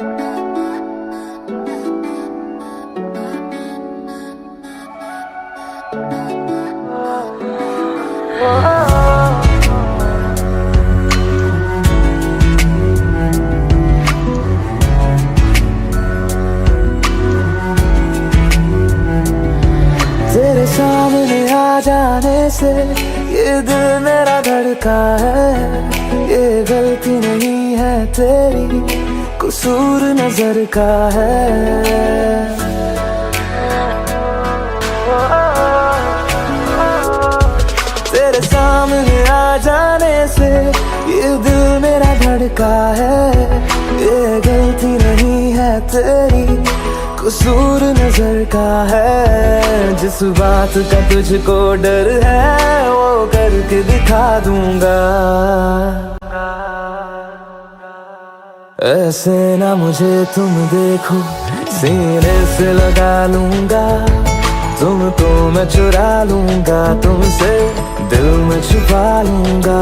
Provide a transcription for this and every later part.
तेरे सामने आ जाने से ये दिल मेरा धड़का है। ये गलती नहीं है तेरी, कसूर नजर का है। तेरे सामने आ जाने से ये दिल मेरा धड़का है। ये गलती नहीं है तेरी, कसूर नजर का है। जिस बात का तुझको डर है वो करके दिखा दूंगा। ऐसे ना मुझे तुम देखो, सीने से लगा लूंगा। तुमको मैं चुरा लूंगा, तुमसे दिल में छुपा लूंगा।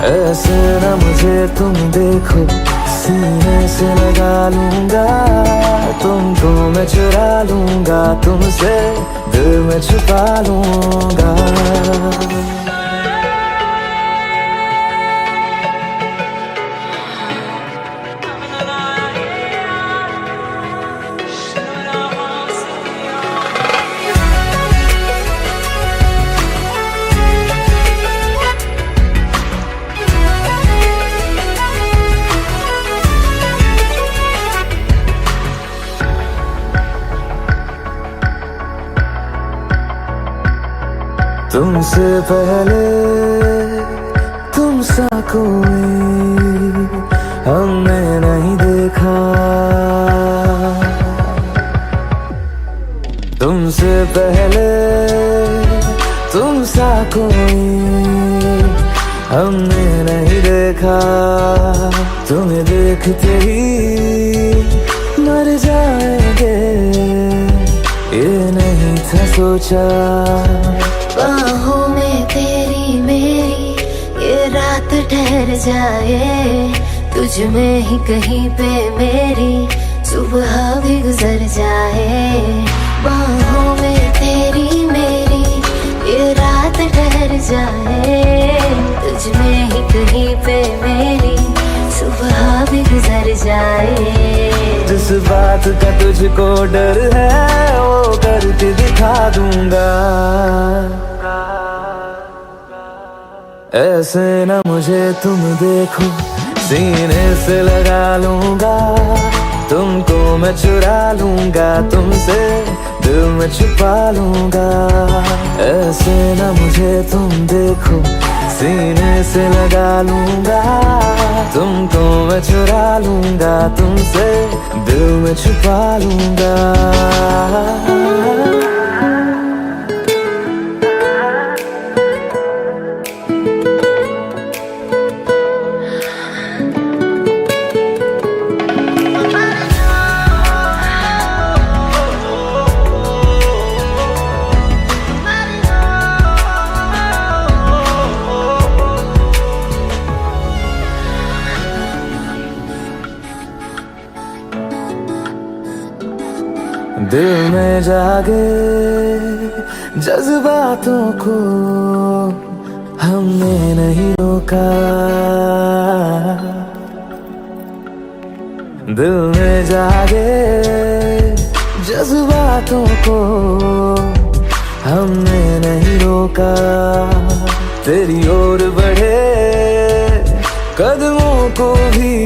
ऐसे ना मुझे तुम देखो, सीने से लगा लूंगा। तुमको मैं चुरा लूंगा, तुमसे दिल में छुपा लूंगा। तुमसे पहले तुम सा कोई हमने नहीं देखा। तुमसे पहले तुम सा कोई हमने नहीं देखा। तुम्हें देखते ही मर जाएंगे, ये नहीं था सोचा। बाहों में तेरी मेरी ये रात ठहर जाए। तुझ में ही कहीं पे मेरी सुबह भी गुजर जाए। बाहों में तेरी मेरी ये रात ठहर जाए। तुझ में ही कहीं पे मेरी सुबह भी गुजर जाए। जिस बात का तुझको डर है वो करके दिखा दूंगा। ऐसे ना मुझे तुम देखो, सीने से लगा लूंगा। तुमको मैं चुरा लूंगा, तुमसे दिल में छुपा लूंगा। ऐसे ना मुझे तुम देखो, सीने से लगा लूंगा। तुमको मैं चुरा लूंगा, तुमसे दिल में छुपा लूंगा। दिल में जागे जज्बातों को हमने नहीं रोका। दिल में जागे जज्बातों को हमने नहीं रोका। तेरी ओर बढ़े कदमों को भी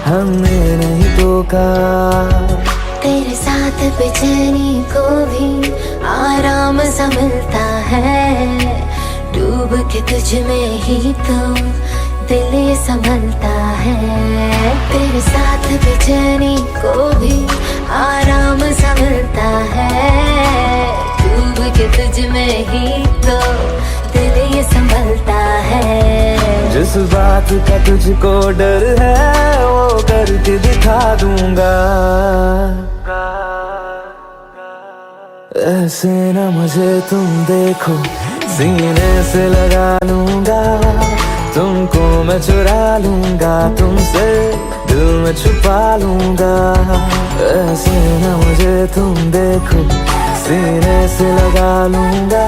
हमने नहीं टोका। तेरे साथ बेचैनी को भी आराम सा मिलता है। डूब के तुझ में ही तो दिल ये संभलता है। तेरे साथ बेचैनी को भी आराम सा मिलता है। डूब के तुझ में ही तो दिल ये संभलता है। जिस बात का तुझको डर है वो करके दिखा दूंगा। ऐसे ना मुझे तुम देखो, सीने से लगा लूंगा। तुमको मैं चुरा लूंगा, तुमसे दिल में छुपा लूंगा। ऐसे न मुझे तुम देखो, सीने से लगा लूंगा।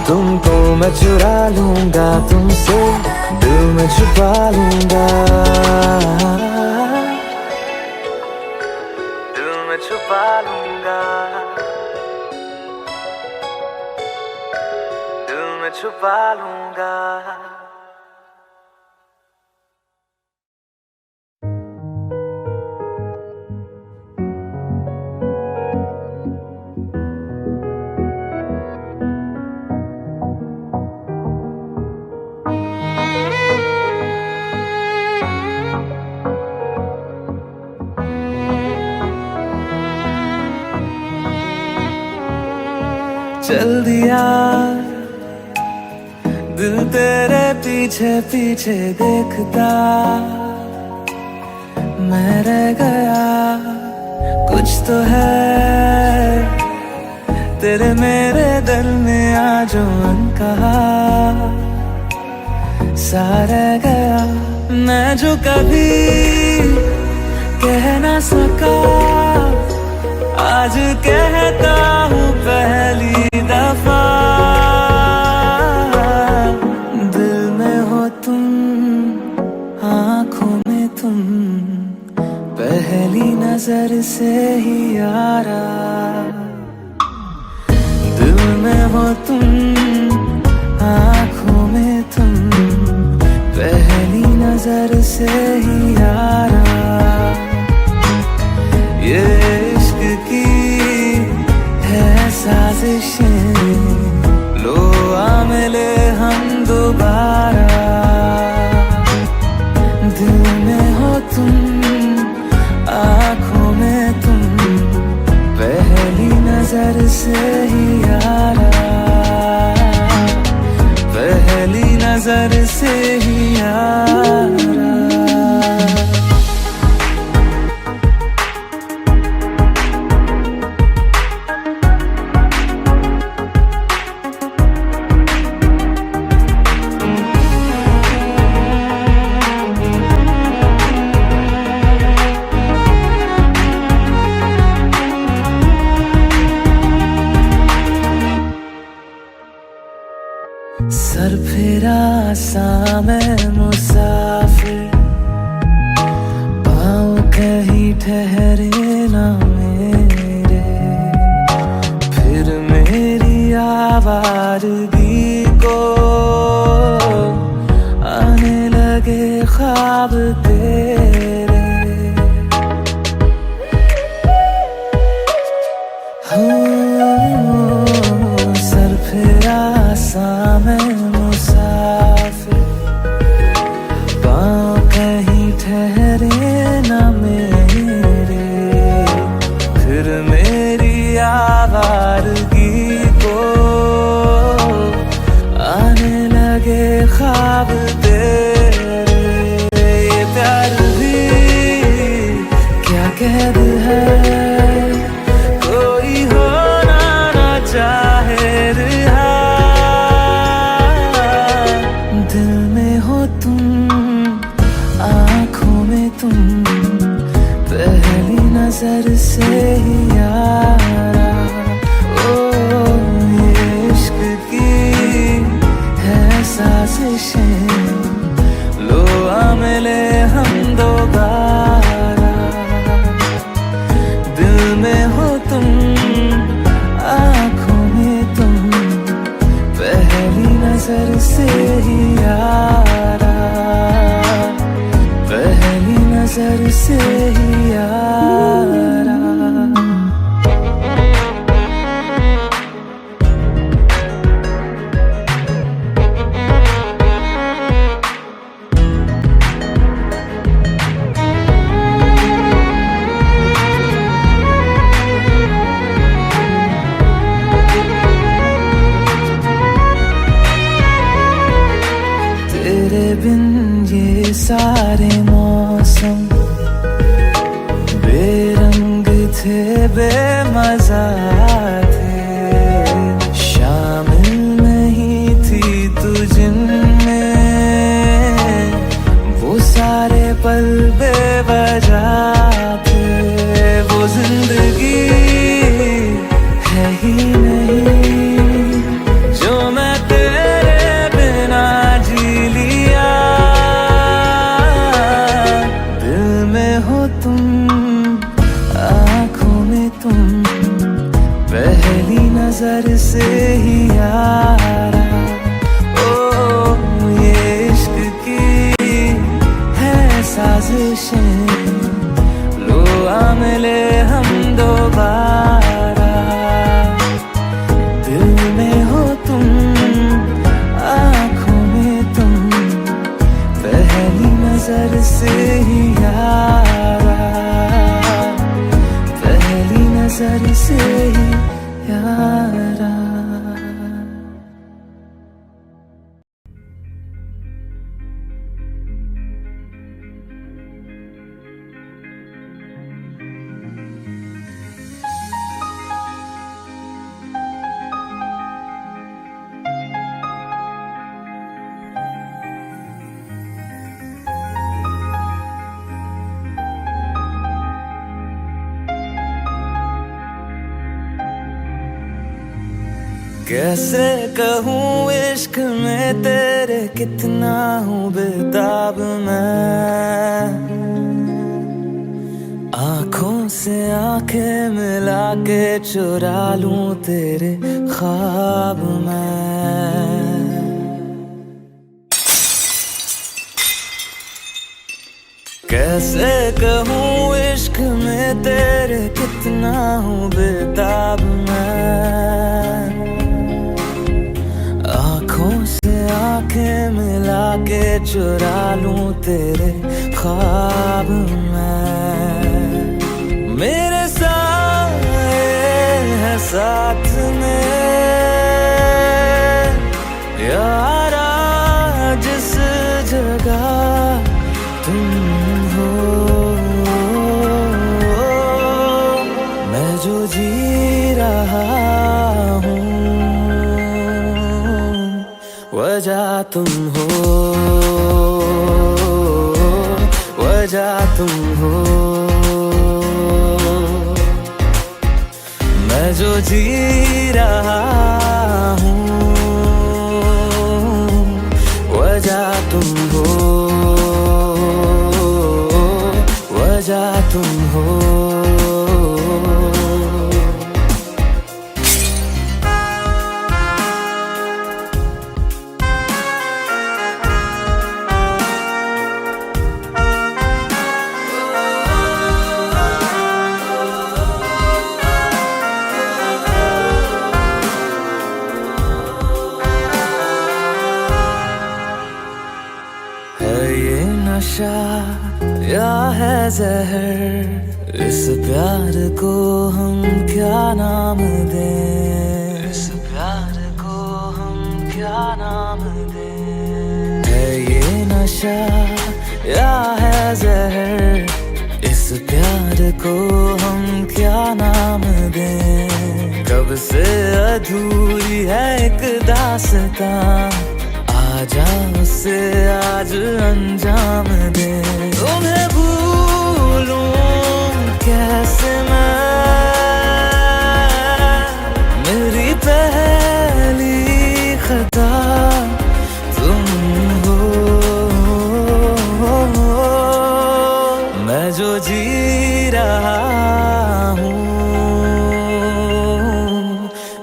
तुमको मैं चुरा लूंगा, तुमसे दिल में छुपा लूंगा। दिल में छुपा लूंगा, दिल में छुपा लूंगा। चल दिया दिल तेरे पीछे पीछे देखता, मैं रह गया। कुछ तो है तेरे मेरे दिल में आज अनकहा सा रह गया। मैं जो कभी कह ना सका, आज कहता हूँ पहली दफा। दिल में हो तुम, आँखों में तुम, पहली नजर से ही यारा। दिल में हो तुम, आँखों में तुम, पहली नजर से ही यारा। ये इश्क की है साजिशें, लो आ मिले हम दोबारा। दिल में हो तुम, आँखों में तुम, पहली नजर से ही यारा। पहली नजर से ही यारा। सर फिरा सा मैं मुसाफिर, पाँव कहीं ठहरे ना मेरे। फिर मेरी आवारगी को आने लगे ख्वाब तेरे। सर फिरा सा मैं मुसाफिर, पाँव कहीं ठहरे ना मेरे। फिर मेरी आवारगी को आने लगे ख्वाब तेरे। ये प्यार भी क्या कैद है, कोई होना ना चाहे रिहा। दिल में हो तुम, आँखों में तुम, पहली नजर से ही यारा। ओ ये इश्क की है साजिशें, लो आ मिले हम दोबारा। दिल में हो तुम, आँखों में तुम, पहली नजर से ही यारा। पहली नजर से ही यारा। तेरे बिन ये सारे मौसम बेरंग थे, बेमजा थे। शामिल नहीं थी तू जिनमें, वो सारे पल बेवजह बारिशें, लो आ मिले हम दोबारा। दिल में हो तुम, आँखों में तुम, पहली नजर से ही यारा, पहली नजर से ही यारा। कैसे कहूँ इश्क में तेरे कितना हूँ बेताब मैं, आँखों से आंखें मिला के चुरा लूं तेरे ख्वाब मैं। कैसे कहूँ इश्क में तेरे कितना हूँ बेताब मैं, आँखों से आंखें मिला के चुरा लूं तेरे ख्वाब मैं। मेरे साए है साथ में यारा, जिस जगह तुम हो, मैं जो जी रहा हूँ वजह तुम हो, वजह तुम हो। मैं जो जी रहा हूँ वजह तुम हो, वजह तुम हो। नशा या है जहर, इस प्यार को हम क्या नाम दें, इस प्यार को हम क्या नाम दें। है ये नशा या है जहर, इस प्यार को हम क्या नाम दें। कब से अधूरी है एक दास्तां, आजा उसे आज अंजाम दे। तुम्हें भूलूं कैसे मैं, मेरी पहली खता तुम हो। मैं जो जी रहा हूँ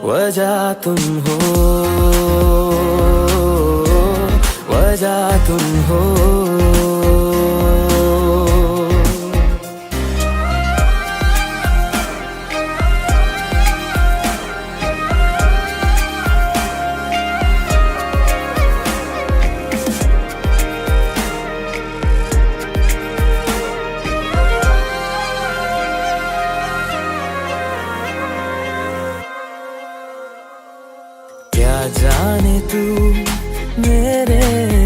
वजह तुम हो, वजह तुम हो। क्या जाने तू मेरे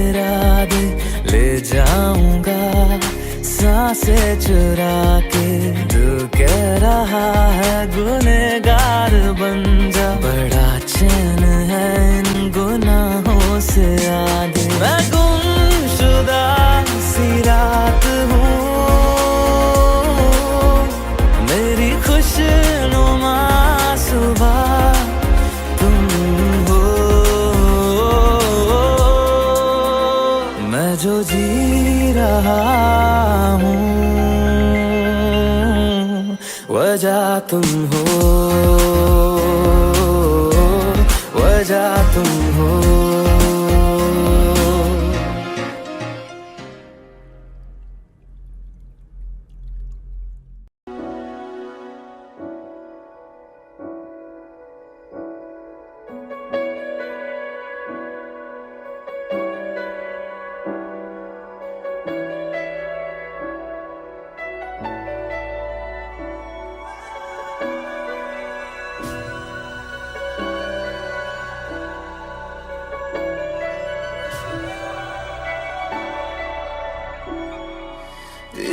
इरादे ले जाऊंगा सांसें चुरा के। दिल कह रहा है गुनहगार बन जा, बड़ा चैन है इन गुनाहों से आगे। मैं गुमशुदा सी रात हूँ, मेरी खुशनुमा सुबह जो जी रहा हूँ वजह तुम हो, वजह तुम हो।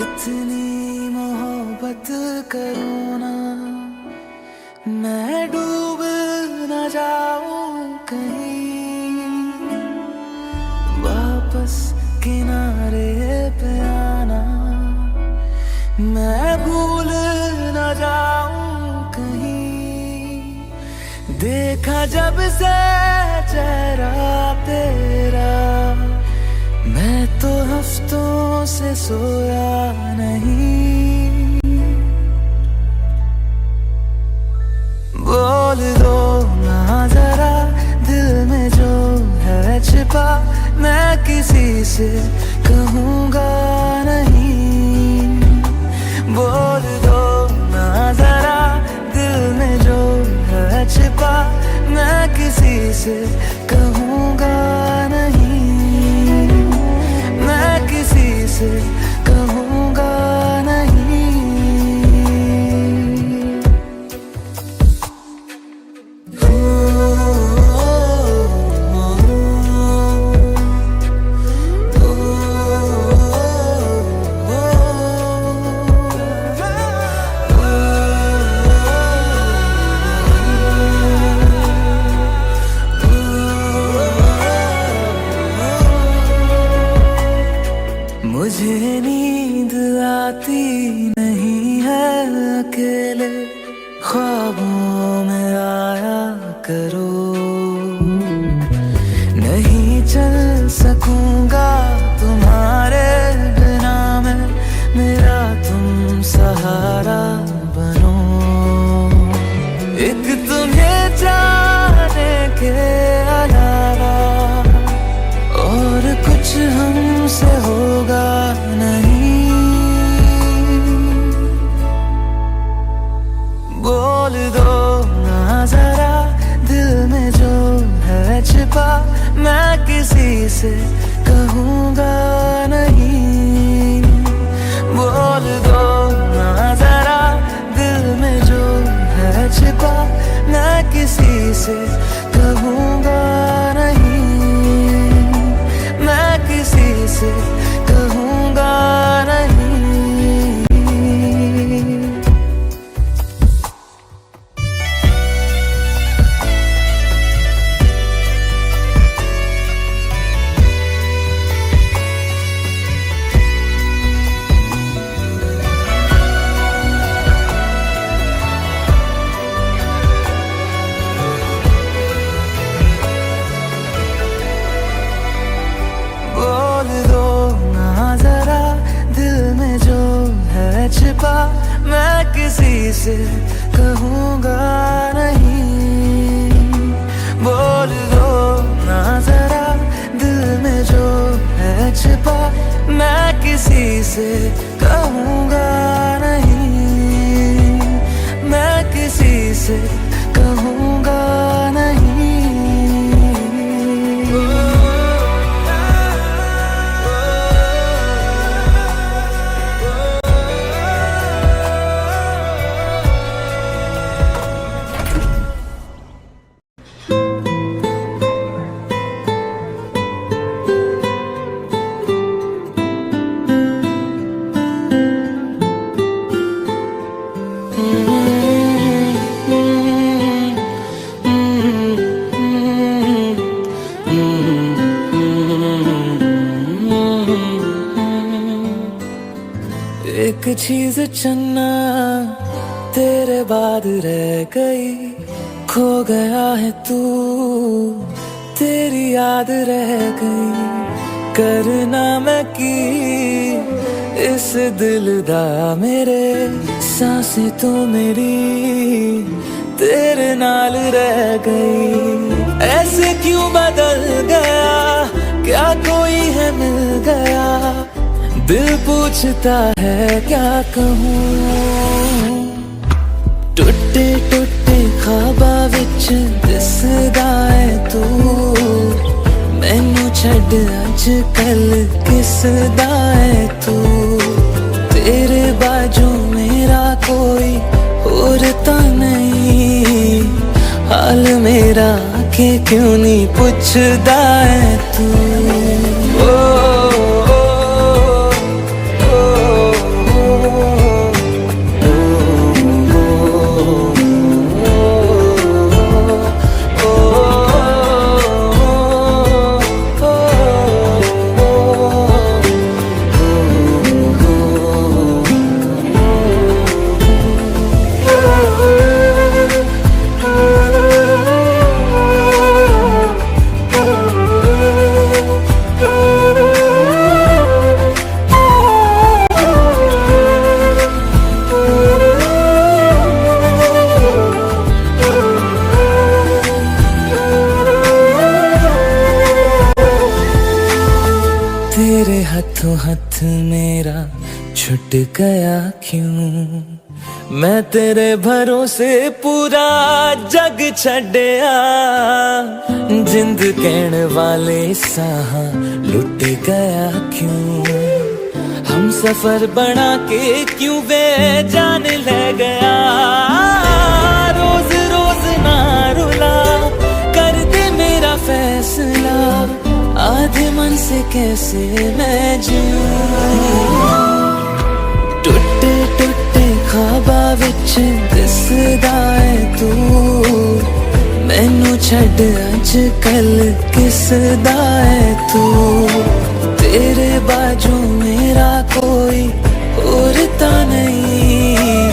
इतनी मोहब्बत करूँ ना, मैं डूब न जाऊं कहीं, वापस किनारे पे आना, मैं भूल न जाऊं कहीं। देखा जब से चेहरा तेरा, मैं तो हफ्तों से सोया नहीं। बोल दो ना जरा दिल में जो है छिपा, मैं किसी से कहूँगा नहीं। बोल दो ना जरा दिल में जो है छिपा, मैं किसी से कहूँगा नहीं, मैं किसी से कहूँगा नहीं। मुझे नींद आती नहीं है अकेले, ख्वाबों में आया करो। नहीं चल सकूंगा तुम्हारे बिना मैं, मेरा तुम सहारा बनो। एक तुम्हें जाने के अलावा और कुछ हमसे होगा नहीं। बोल दो ना जरा दिल में जो है छिपा, मैं किसी से कहूँगा नहीं। बोल दो ना जरा दिल में जो है छिपा, मैं किसी से कहूँगा नहीं, मैं किसी से कहूँगा नहीं। छिपा मैं किसी से कहूँगा नहीं। बोल दो ना जरा दिल में जो है छिपा, मैं किसी से कहूँगा नहीं, मैं किसी से कहूँगा नहीं। एक चीज चन्ना तेरे बाद रह गई, खो गया है तू तेरी याद रह गई। करना मैं की इस दिल दा मेरे, सांसें तो मेरी तेरे नाल रह गई। ऐसे क्यों बदल गया, क्या कोई है मिल गया, दिल पूछता है क्या कहूँ। टुटे टुटे ख्वाबा विच दिसदा है तू, मैनू छड्ड अज कल किसदा है तू। तेरे बाजू मेरा कोई और तो नहीं, हाल मेरा के क्यों नहीं पूछदा है तू। ओ हाथ मेरा छुट गया क्यों, मैं तेरे भरोसे पूरा जग छड़िया, जिंद कहण वाले साह लुट गया क्यों, हम सफर बना के क्यों बेजान ले गया, रोज रोज ना रुला कर दे मेरा फैसला, आधे मन से कैसे मैं जीऊं, टुटे टुटे ख्वाबा विच दिसदा है तू, मैनू छड़ अज कल किसदा है तू, तेरे बाजू मेरा कोई और ता नहीं,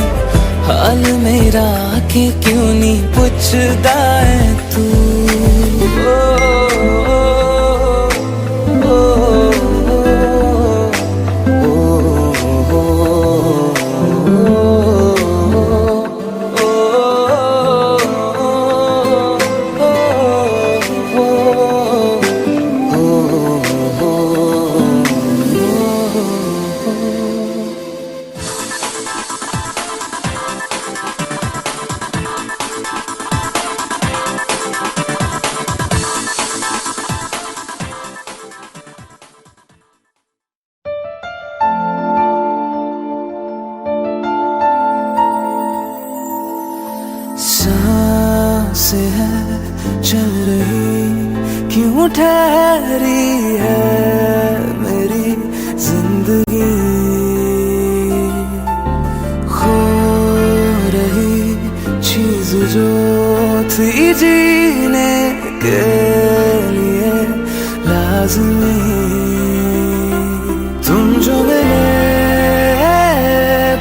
हाल मेरा आके क्यों नहीं पुछदा है तू, सांसें है चल रही क्यों ठहरी है मेरी जिंदगी, खो रही चीज जो थी जीने के लिए लाज़मी, तुम जो मिले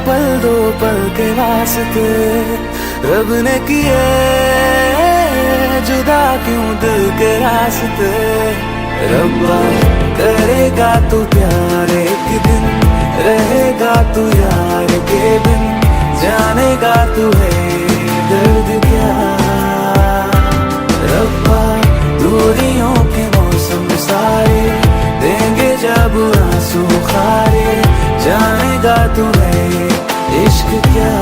पल दो पल के वास्ते, रब ने किए जुदा क्यों दिल के रास्ते, रब्बा करेगा तू प्यार एक दिन, रहेगा तू यार के बिन, जानेगा तू है दर्द क्या, रब्बा दूरियों के मौसम सारे देंगे जब आंसू खारे, जानेगा तू है इश्क क्या,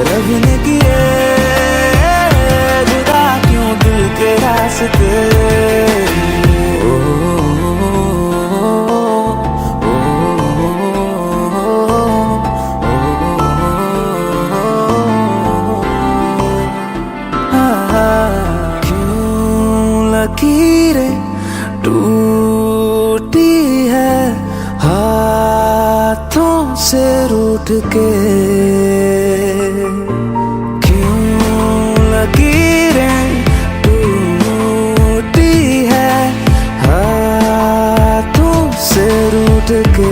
रब ने किए जुदा क्यों दिल के रास्ते, ओ, क्यों लकीरें टूटी है हाथों से रूठ के, के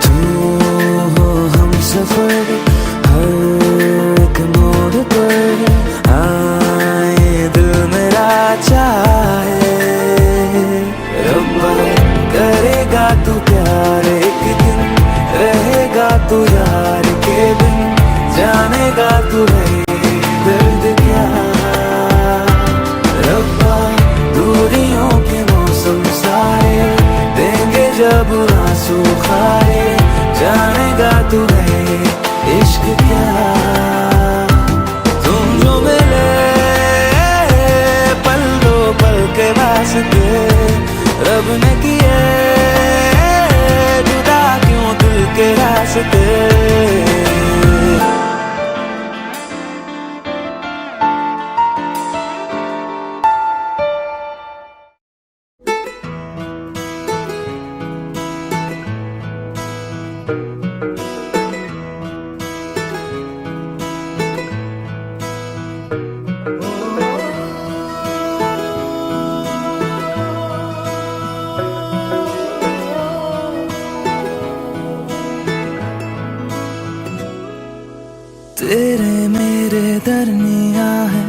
तू हो हम सफर हर एक मोड़ पर, आए दिल मेरा चाहे, रब्बा करेगा तू प्यार एक दिन, रहेगा तू यार के बिन, जानेगा तू है दर्द क्या, रब्बा दूरियों के मौसम सारे देंगे जब आंसू खारे, जानेगा तू है इश्क क्या, तुम जो मिले पल दो पल के वास्ते, रब ने किए जुदा क्यों दिल के रास्ते, तेरे मेरे दरमियां है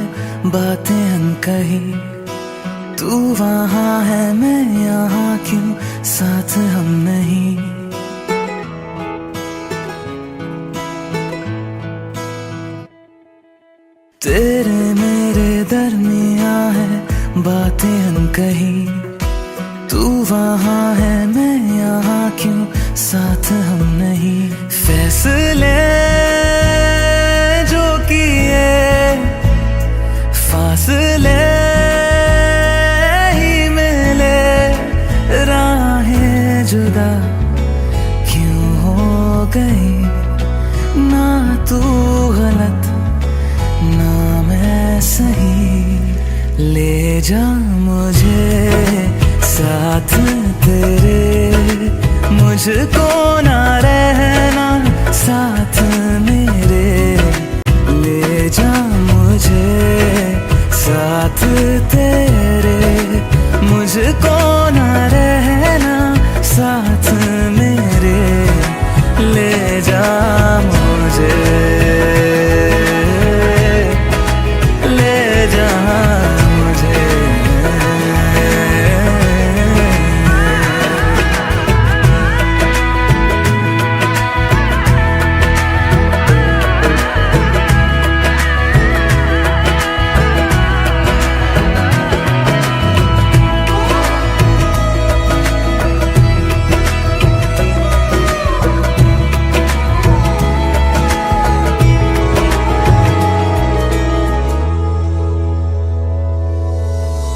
बातें अनकही, तू वहाँ है मैं यहाँ क्यों साथ हम नहीं, तेरे मेरे दरमिया है बातें अनकही, तू वहाँ है मैं यहाँ, क्यों साथ हम नहीं। फैसले जो किए फासले ही मिले, राहें जुदा क्यों हो गई। ना तू गलत ना मैं सही, ले जा मुझे साथ तेरे, मुझको ना रहना साथ मेरे। ले जा मुझे साथ तेरे, मुझको ना रहना साथ मेरे। ले जा मुझे, ले जा मुझे।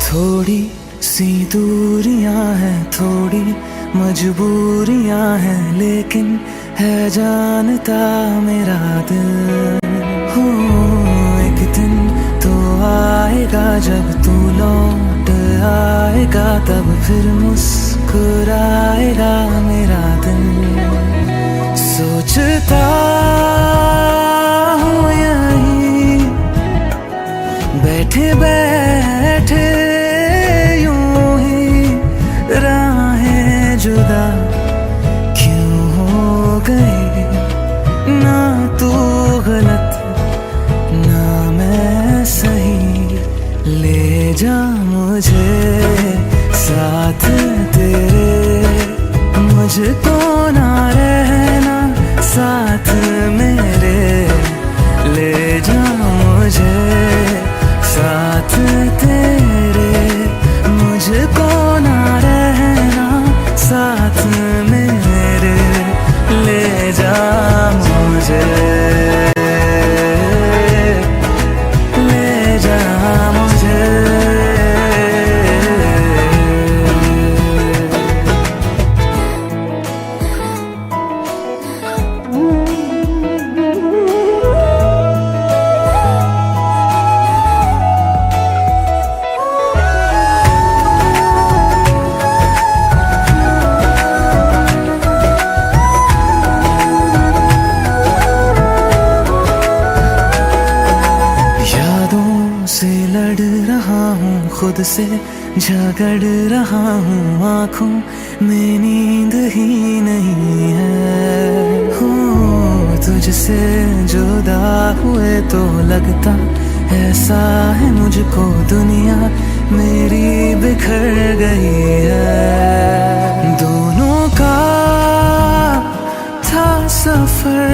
थोड़ी सी दूरियां हैं, थोड़ी मजबूरियां हैं, लेकिन है जानता मेरा दिल। हो एक दिन तो आएगा जब तू लौट आएगा, तब फिर मुस्कुराएगा मेरा दिल। सोचता हूँ यहीं बैठे बैठे जुदा क्यों हो गई। ना तू गलत ना मैं सही, ले जा मुझे साथ तेरे, मुझको ना रहना साथ मेरे। ले जा मुझे साथ तेरे, मुझको ना रहना साथ मेरे। ले जा मुझे, ले जा मुझे। से लड़ रहा हूँ, खुद से झगड़ रहा हूँ, आँखों में नींद ही नहीं है। हो तुझसे जुदा हुए तो लगता ऐसा है मुझको दुनिया मेरी बिखर गई है। दोनों का था सफर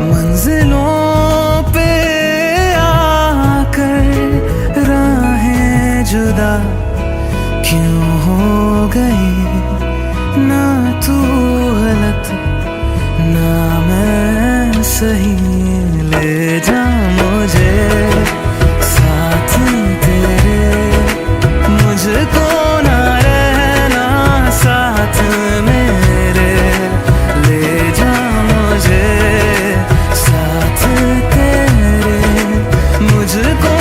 मंजिलों जुदा क्यों हो गई। ना तू गलत ना मैं सही, ले जा मुझे साथ तेरे, मुझको ना रहना साथ मेरे। ले जा मुझे साथ तेरे, मुझको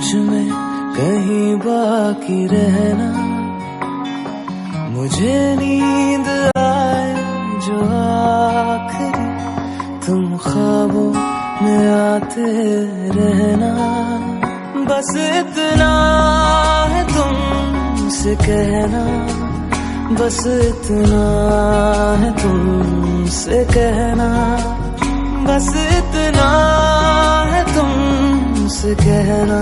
मुझ में कहीं बाकी रहना, मुझे नींद आए जो आखिरी तुम ख्वाबों में आते रहना। बस इतना है तुमसे कहना, बस इतना है तुमसे कहना, बस इतना है तुमसे कहना,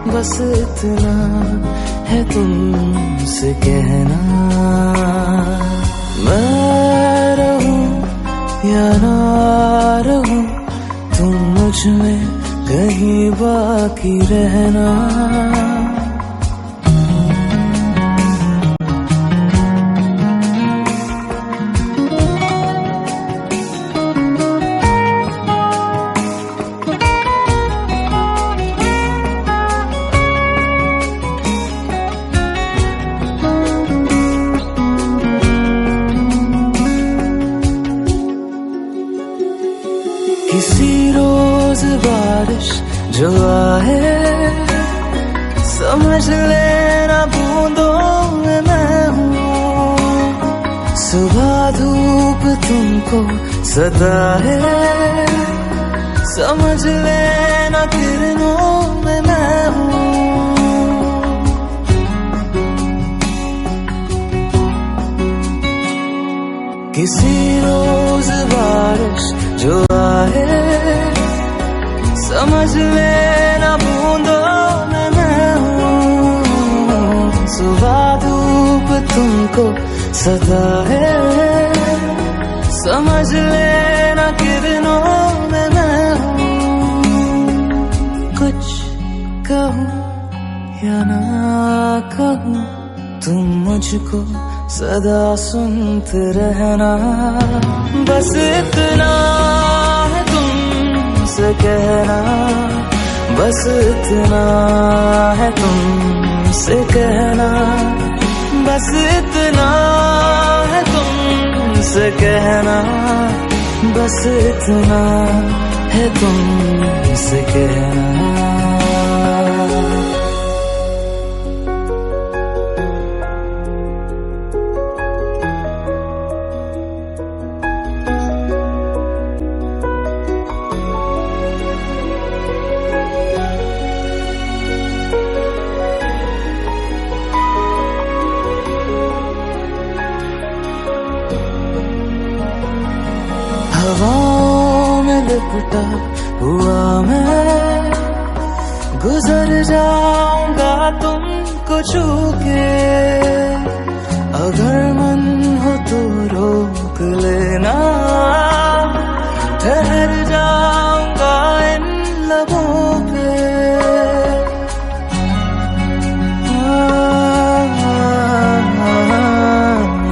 बस इतना है तुमसे कहना। मैं रहूं या ना रहूं, तुम मुझ में कहीं बाकी रहना। किसी रोज बारिश जो आए, समझ लेना बूंदों में मैं हूँ। सुबह धूप तुमको सदा है, समझ लेना किरणों में मैं हूँ। किसी रोज बारिश जो आए, समझ लेना बूंदों में मैं हूँ। सुबह धूप तुमको सदा है, समझ लेना किरणों में मैं हूँ। कुछ कहूँ या ना कहूँ, तुम मुझको सदा सुनते रहना। बस इतना है तुमसे कहना, बस इतना है तुमसे कहना, बस इतना है तुमसे कहना, बस इतना है तुमसे कहना। हवाओं में लिपटा हुआ मैं, गुजर जाऊंगा तुमको छू के। अगर मन हो तो रोक लेना, ठहर जाऊंगा इन लबों पे।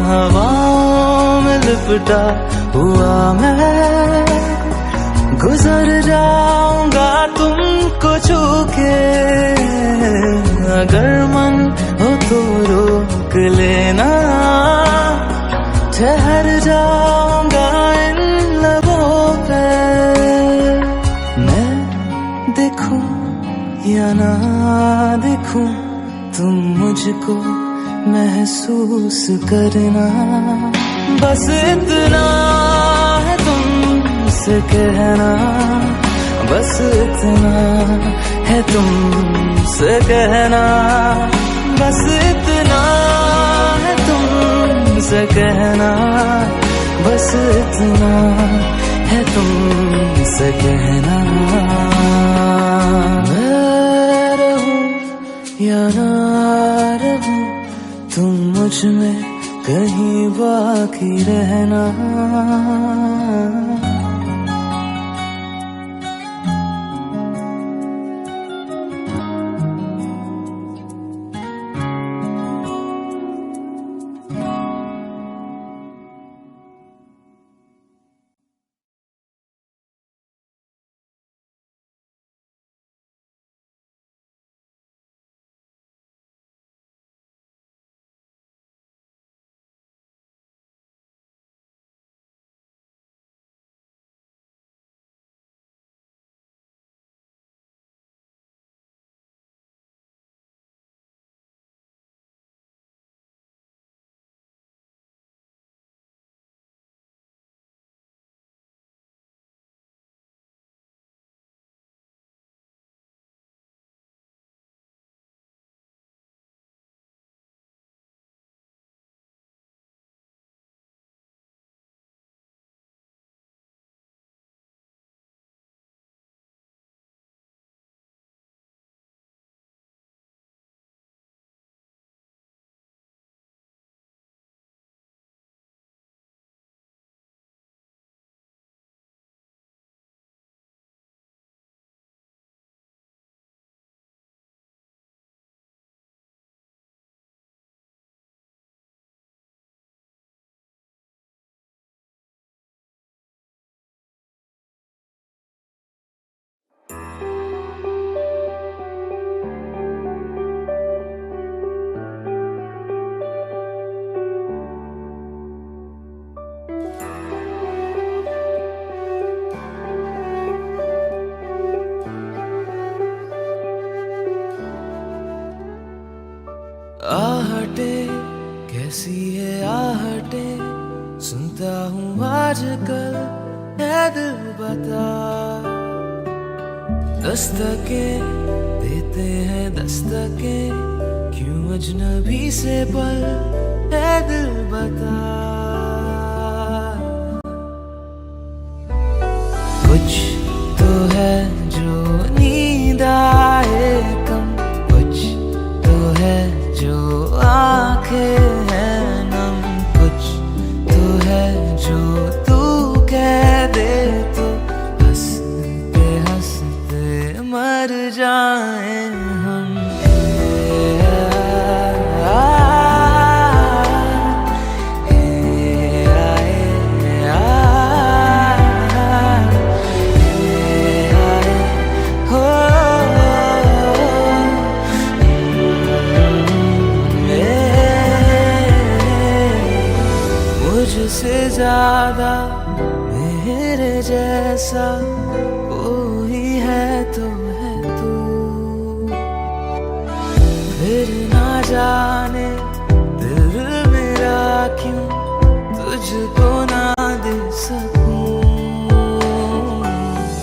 हवाओं में लिपटा हुआ मैं, गुजर जाऊंगा तुमको छू के। अगर मन हो तो रोक लेना, ठहर जाऊंगा इन लबों पे। मैं देखूं या ना देखूं, तुम मुझको महसूस करना। बस इतना है तुमसे कहना, बस इतना है तुमसे कहना, बस इतना है तुमसे कहना, बस इतना है तुमसे कहना। मैं रहूं या ना रहूं, तुम मुझ में कहीं बाकी रहना। पल है दिल बता, दस्तकें देते हैं दस्तकें, क्यों अजनबी से पल है दिल बता। कुछ तो है जो नींद आए कम, कुछ तो है जो आंखें हैं नम, कुछ तो है जो तू कह दे तो हंसते हंसते मर जाए हम। मुझसे ज्यादा मेरे जैसा कोई है तो है तू, फिर ना जाने दिल मेरा क्यों तुझको ना दे सकूं।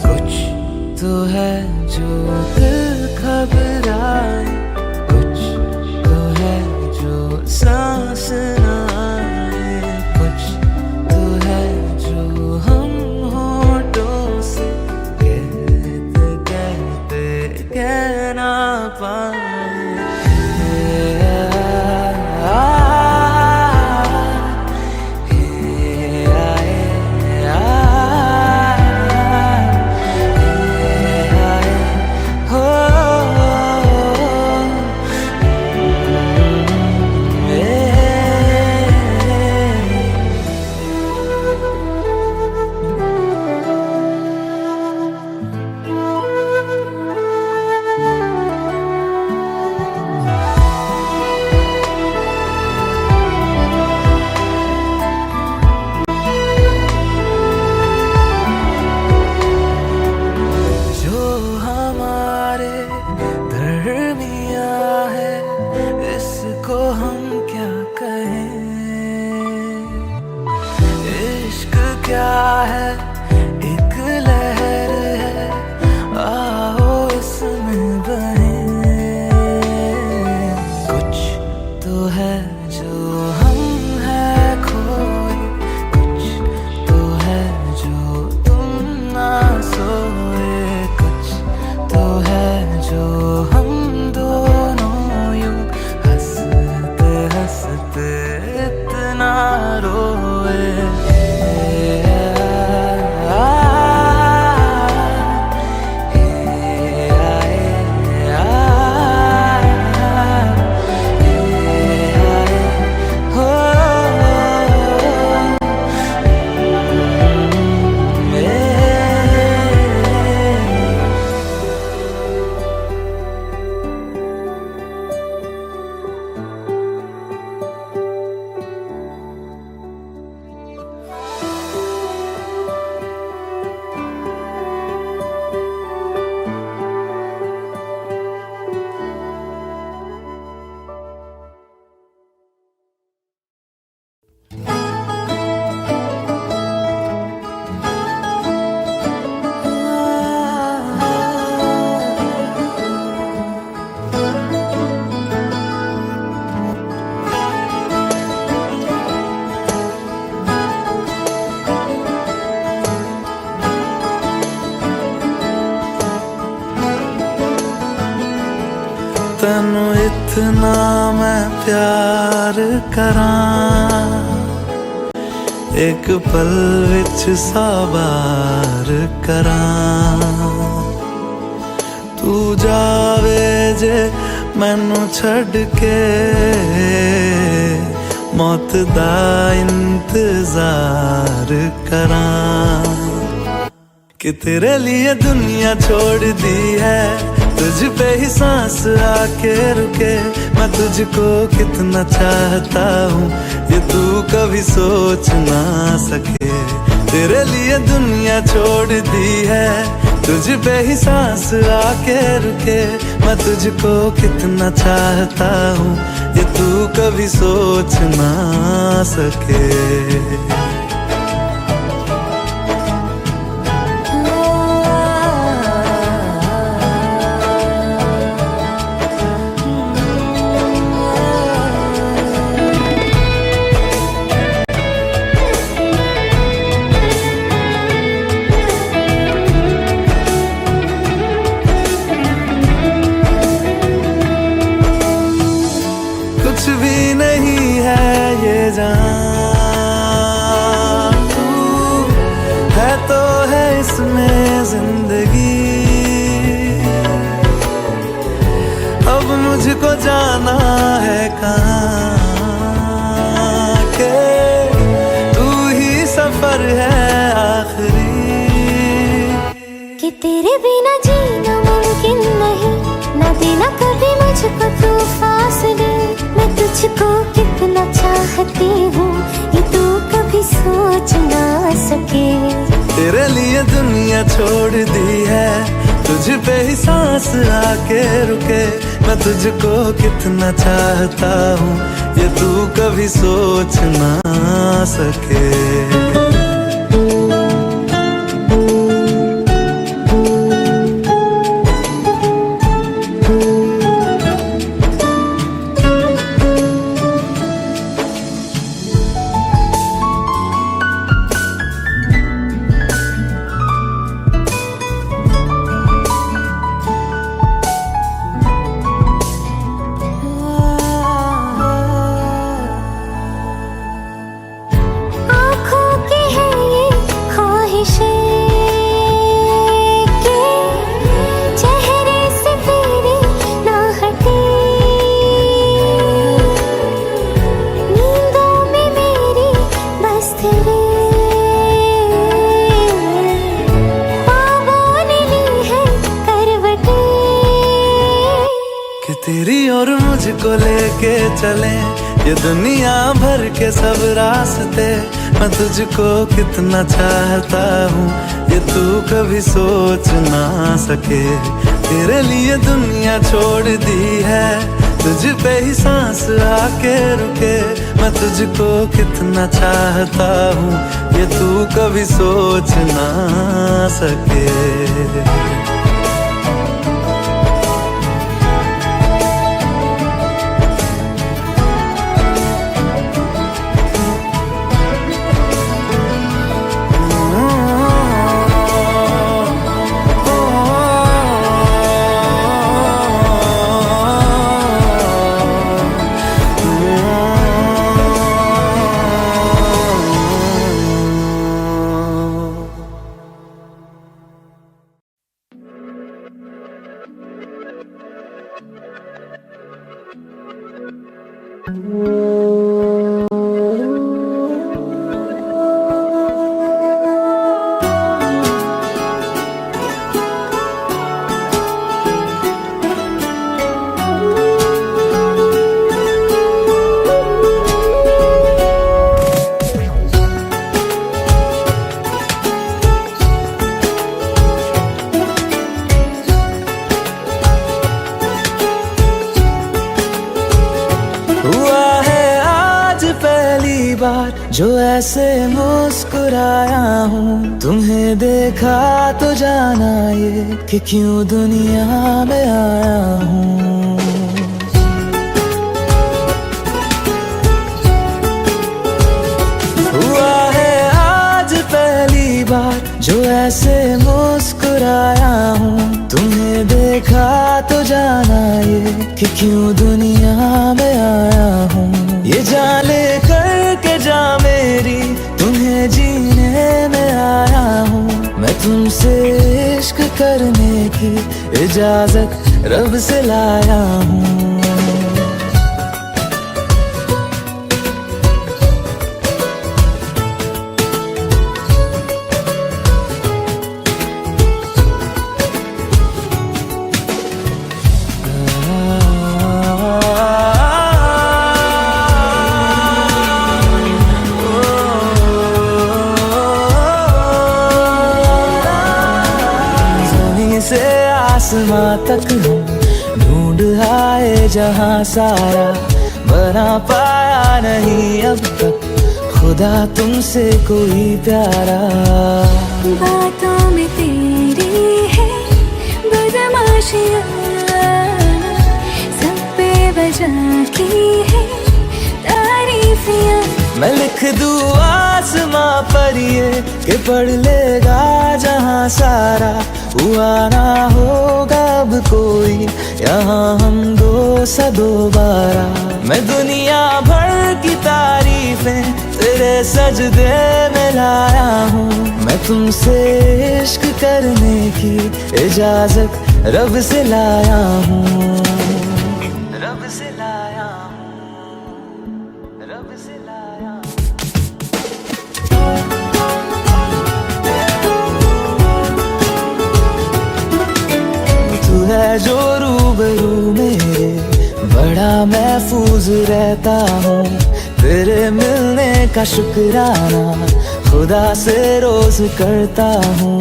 कुछ तो है जो दिल घबराए, कुछ तो है जो सांस ना आए, कुछ तो है जो हम होठों से कहते कहते कह ना पाए। तैनू इतना मैं प्यार करां, एक पल विच साबार करां। तू जावे जे मैनू छड़ के, मौत दा इंतजार करां। कि तेरे लिए दुनिया छोड़ दी है, तुझ पे ही सांस आके रुके। मैं तुझको कितना चाहता हूँ ये तू कभी सोच ना सके। तेरे लिए दुनिया छोड़ दी है, तुझ पे ही सांस आके रुके। मैं तुझको कितना चाहता हूँ ये तू कभी सोच ना सके। इसमें जिंदगी। अब मुझको जाना है कहाँ के तू ही सफर है आखिरी। कि तेरे बिना जीना मुमकिन नहीं, ना देना कभी मुझको तू फासले। मैं तुझको कितना चाहती हूँ ये तू कभी सोच ना सके। तेरे लिए दुनिया छोड़ दी है, तुझ पे ही सांस आके रुके। मैं तुझको कितना चाहता हूँ ये तू कभी सोच ना सके। तेरी और मुझको लेके चले ये दुनिया भर के सब रास्ते। मैं तुझको कितना चाहता हूँ ये तू कभी सोच ना सके। तेरे लिए दुनिया छोड़ दी है, तुझ पे ही सांस आके रुके। मैं तुझको कितना चाहता हूँ ये तू कभी सोच ना सके। जो ऐसे मुस्कुराया हूँ, तुम्हें देखा तो जाना ये कि क्यों दुनिया में आया हूँ। हुआ है आज पहली बार जो ऐसे मुस्कुराया हूँ, तुम्हें देखा तो जाना ये कि क्यों दुनिया में आया हूँ। ये जाने करके जा मेरी तुम्हें जीने में आया हूँ। मैं तुमसे इश्क करने की इजाजत रब से लाया हूँ। आसमां तक हम ढूंढ आए जहां सारा, बना पाया नहीं अब तक खुदा तुमसे कोई प्यारा। बातों में तेरी है बदमाशियाँ, सब पे बजा की है तारीफियाँ। मैं लिख दूँ आसमां पर ये कि पढ़ लेगा जहां सारा, हुआ ना होगा अब कोई यहाँ हम दो सा दोबारा। मैं दुनिया भर की तारीफें तेरे सजदे में लाया हूँ। मैं तुमसे इश्क करने की इजाजत रब से लाया हूँ, रब से लाया हूँ, रब से लाया हूँ। तू है जो रूबरू मेरे, बड़ा महफूज रहता हूँ। तेरे मिलने का शुक्राना खुदा से रोज करता हूँ।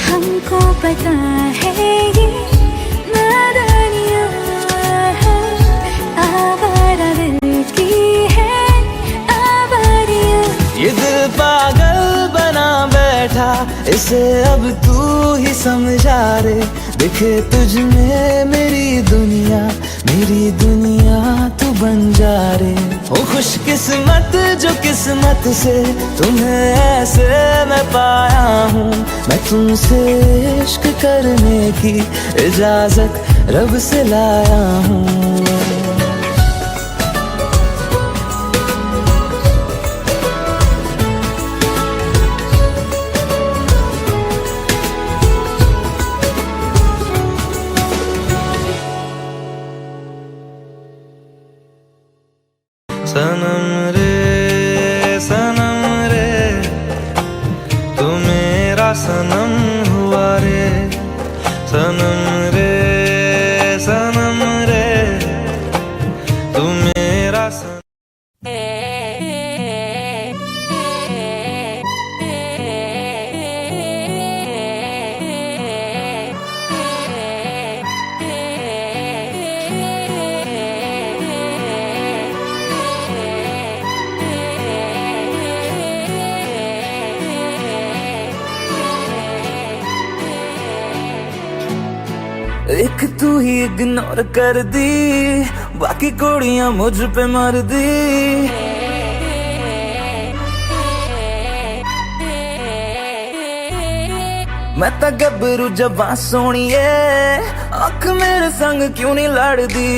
हमको पता है ये नादानियाँ है, आवारा दिल की है आवारियाँ। ये दिल पागल बना बैठा, इसे अब तू ही समझा रे। दिखे तुझ में मेरी दुनिया तू बन जा रे। ओ खुशकिस्मत जो किस्मत से तुम्हें ऐसे मैं पाया हूँ। मैं तुमसे इश्क करने की इजाजत रब से लाया हूँ। सनम रे तू मेरा सनम हुआ रे। सनम रे तू मेरा सनम। एक तू ही इग्नोर कर दी, बाकी कुड़ियां मुझ पे मर दी। मैं तो गबरू जवां सोनिए, अख मेरे संग क्यों नहीं लड़दी।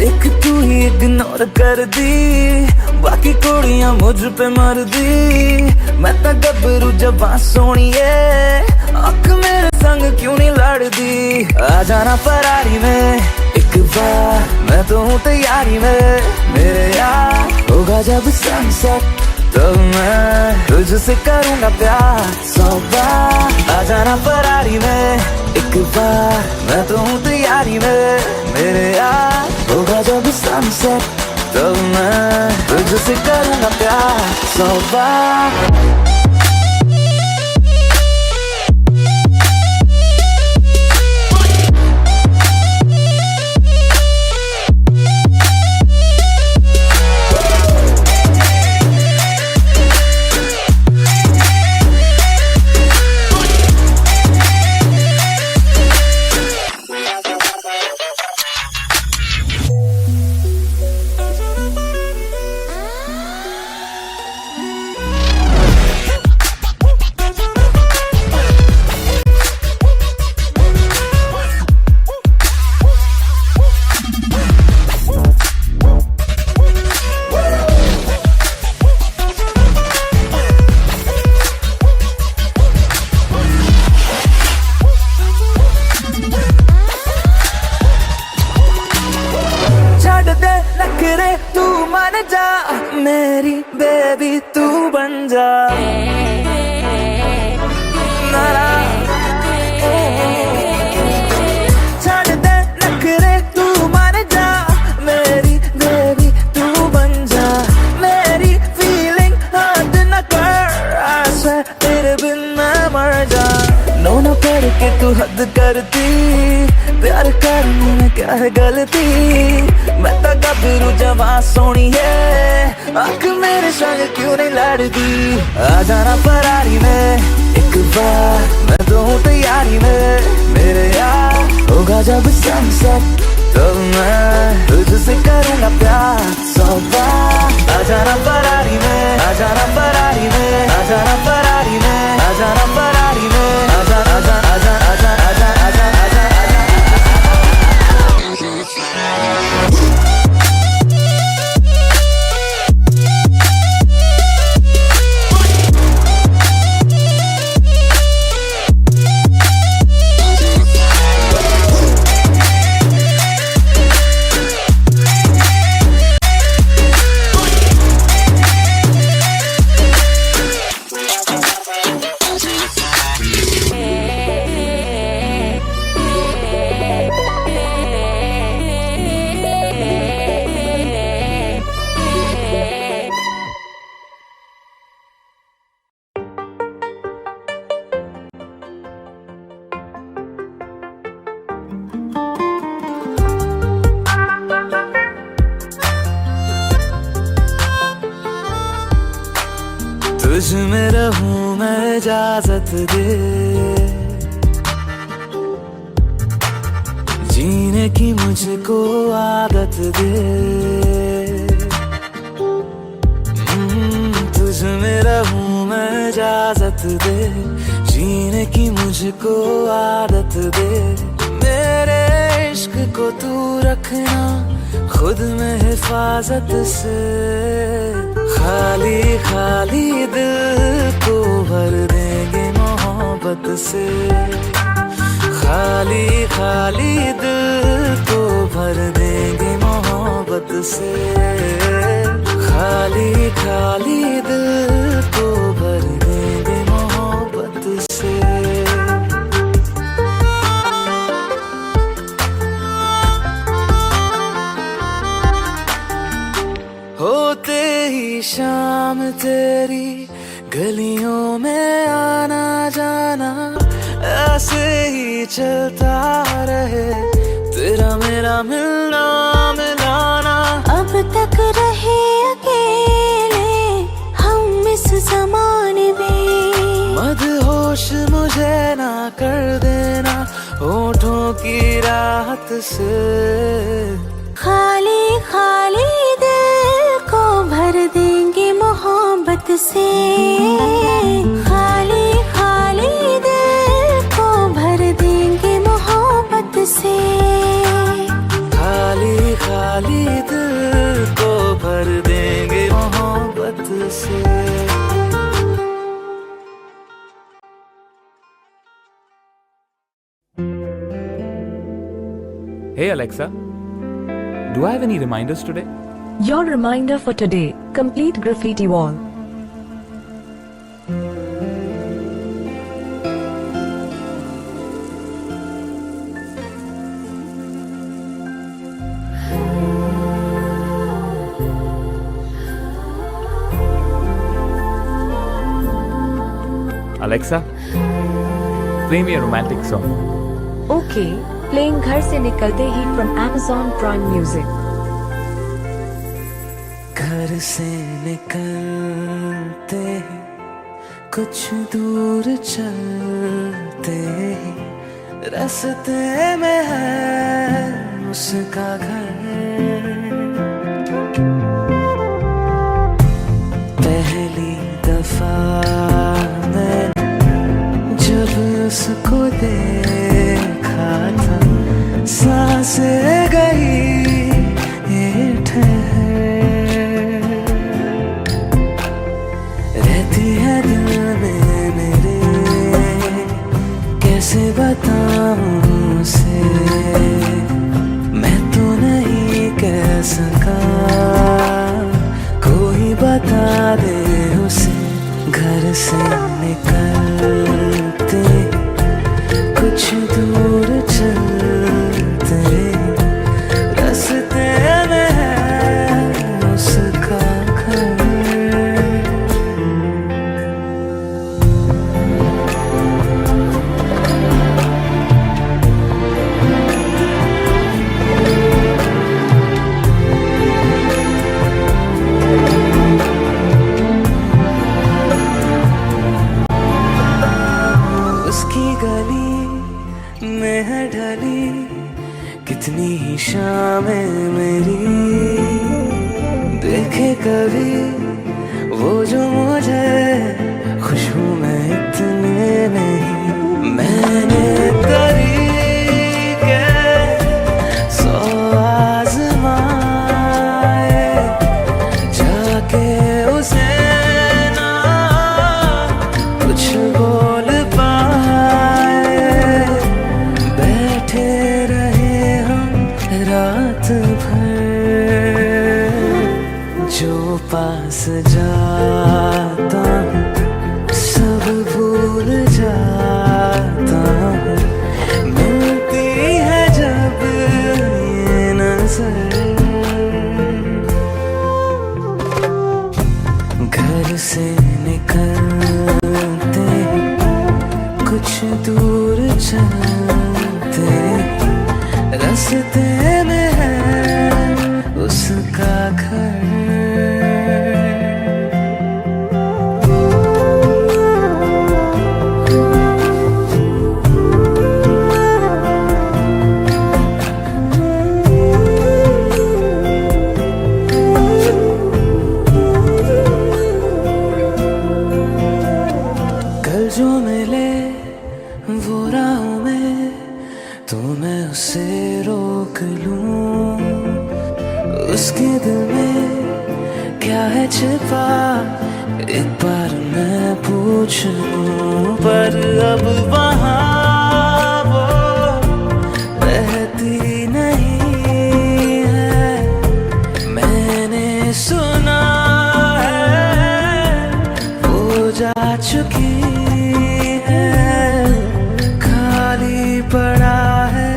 एक तू ही इग्नोर कर दी, बाकी कुड़ियां मुझ पे मर दी। मैं तो गबरू जवां सोनिए, अख मेरे संग क्यों नहीं लड़दी। आ जाना फरारी में एक बार, मैं तो हूँ तैयारी में। मेरे यार होगा जब सनसेट, तब मैं तुझसे करूँगा प्यार 100 बार। आ जाना फरारी में एक बार, मैं तो हूँ तैयारी में। मेरे यार होगा जब सनसेट, तब मैं तुझसे करूँगा प्यार 100 बार। तू मान जा मेरी बेबी, तू बन जा नारा। छाड़ दे नखरे, तू मान जा मेरी बेबी, तू बन जा। मेरी फीलिंग हद न कर, ऐसे तेरे बिन मैं मर जा। नो न पढ़ के तू हद करती, प्यार करने में क्या है गलती। मैं तो गबरू जवां सोनी है, आँख मेरे संग क्यों नहीं लड़ती। आ जाना फरारी में एक बार, मैं तो हूँ तैयारी में। मेरे यार होगा जब सनसेट, तब मैं तुझसे करूँगा प्यार 100 बार। आ जाना फरारी में, आ जाना फरारी में, आ जाना फरारी में, आ जाना फरारी में, आ जा आ जा आ जा आ जा आ जा आ जा आ जा। तुझ में रहूं मैं, इजाजत दे जीने की मुझको आदत दे। तुझ में रहूं मैं, इजाजत दे जीने की मुझको आदत दे। मेरे इश्क को तू रखना खुद में हिफाजत से, खाली खाली दिल को भर देंगे मोहब्बत से। खाली खाली दिल को भर देंगे मोहब्बत से। खाली खाली दिल को भर देंगे मोहब्बत से। होते ही शाम तेरी गलियों में आना जाना, ऐसे ही चलता रहे तेरा मेरा मिलना मिलाना। अब तक रहे अकेले हम इस जमाने में, मदहोश मुझे ना कर देना होठों की राहत से। खाली खाली दिल को भर देंगे मोहब्बत से। खाली खाली दिल को भर देंगे मोहब्बत से। खाली खाली दिल को भर देंगे मोहब्बत से। Hey Alexa, do I have any reminders today? Your reminder for today, complete graffiti wall. Alexa, play me a romantic song. Okay, playing घर से निकलते ही from Amazon Prime Music. घर से निकलते ही कुछ दूर चलते ही रास्ते में है उसका घर। पहली दफा मैंने जब उसको देखा था, सांसें गई ये ठहर, रहती है दिल में मेरे, कैसे बताऊं उसे, मैं तो नहीं कह सका, कोई बता दे उसे। घर से निकलते कुछ दूर चलते रास्ते में है उसका घर। उसकी गली में है ढली कितनी ही शामें मेरी, देखे कभी वो जो मुझे खुशबू में इतने नहीं। मैंने तरीके 100 आज़माए, जाके उसे ना कुछ बोल पाए, बैठे रहे हम रात भर, जो पास जाता हूँ सब भूल जाता हूँ, मिलती है जब ये नजर। घर से निकलते कुछ दूर चलते रास्ते में है उसका घर। छिपा, एक बार मैं पूछूं, पर अब वहाँ वो बहती नहीं है। मैंने सुना है वो जा चुकी है, खाली पड़ा है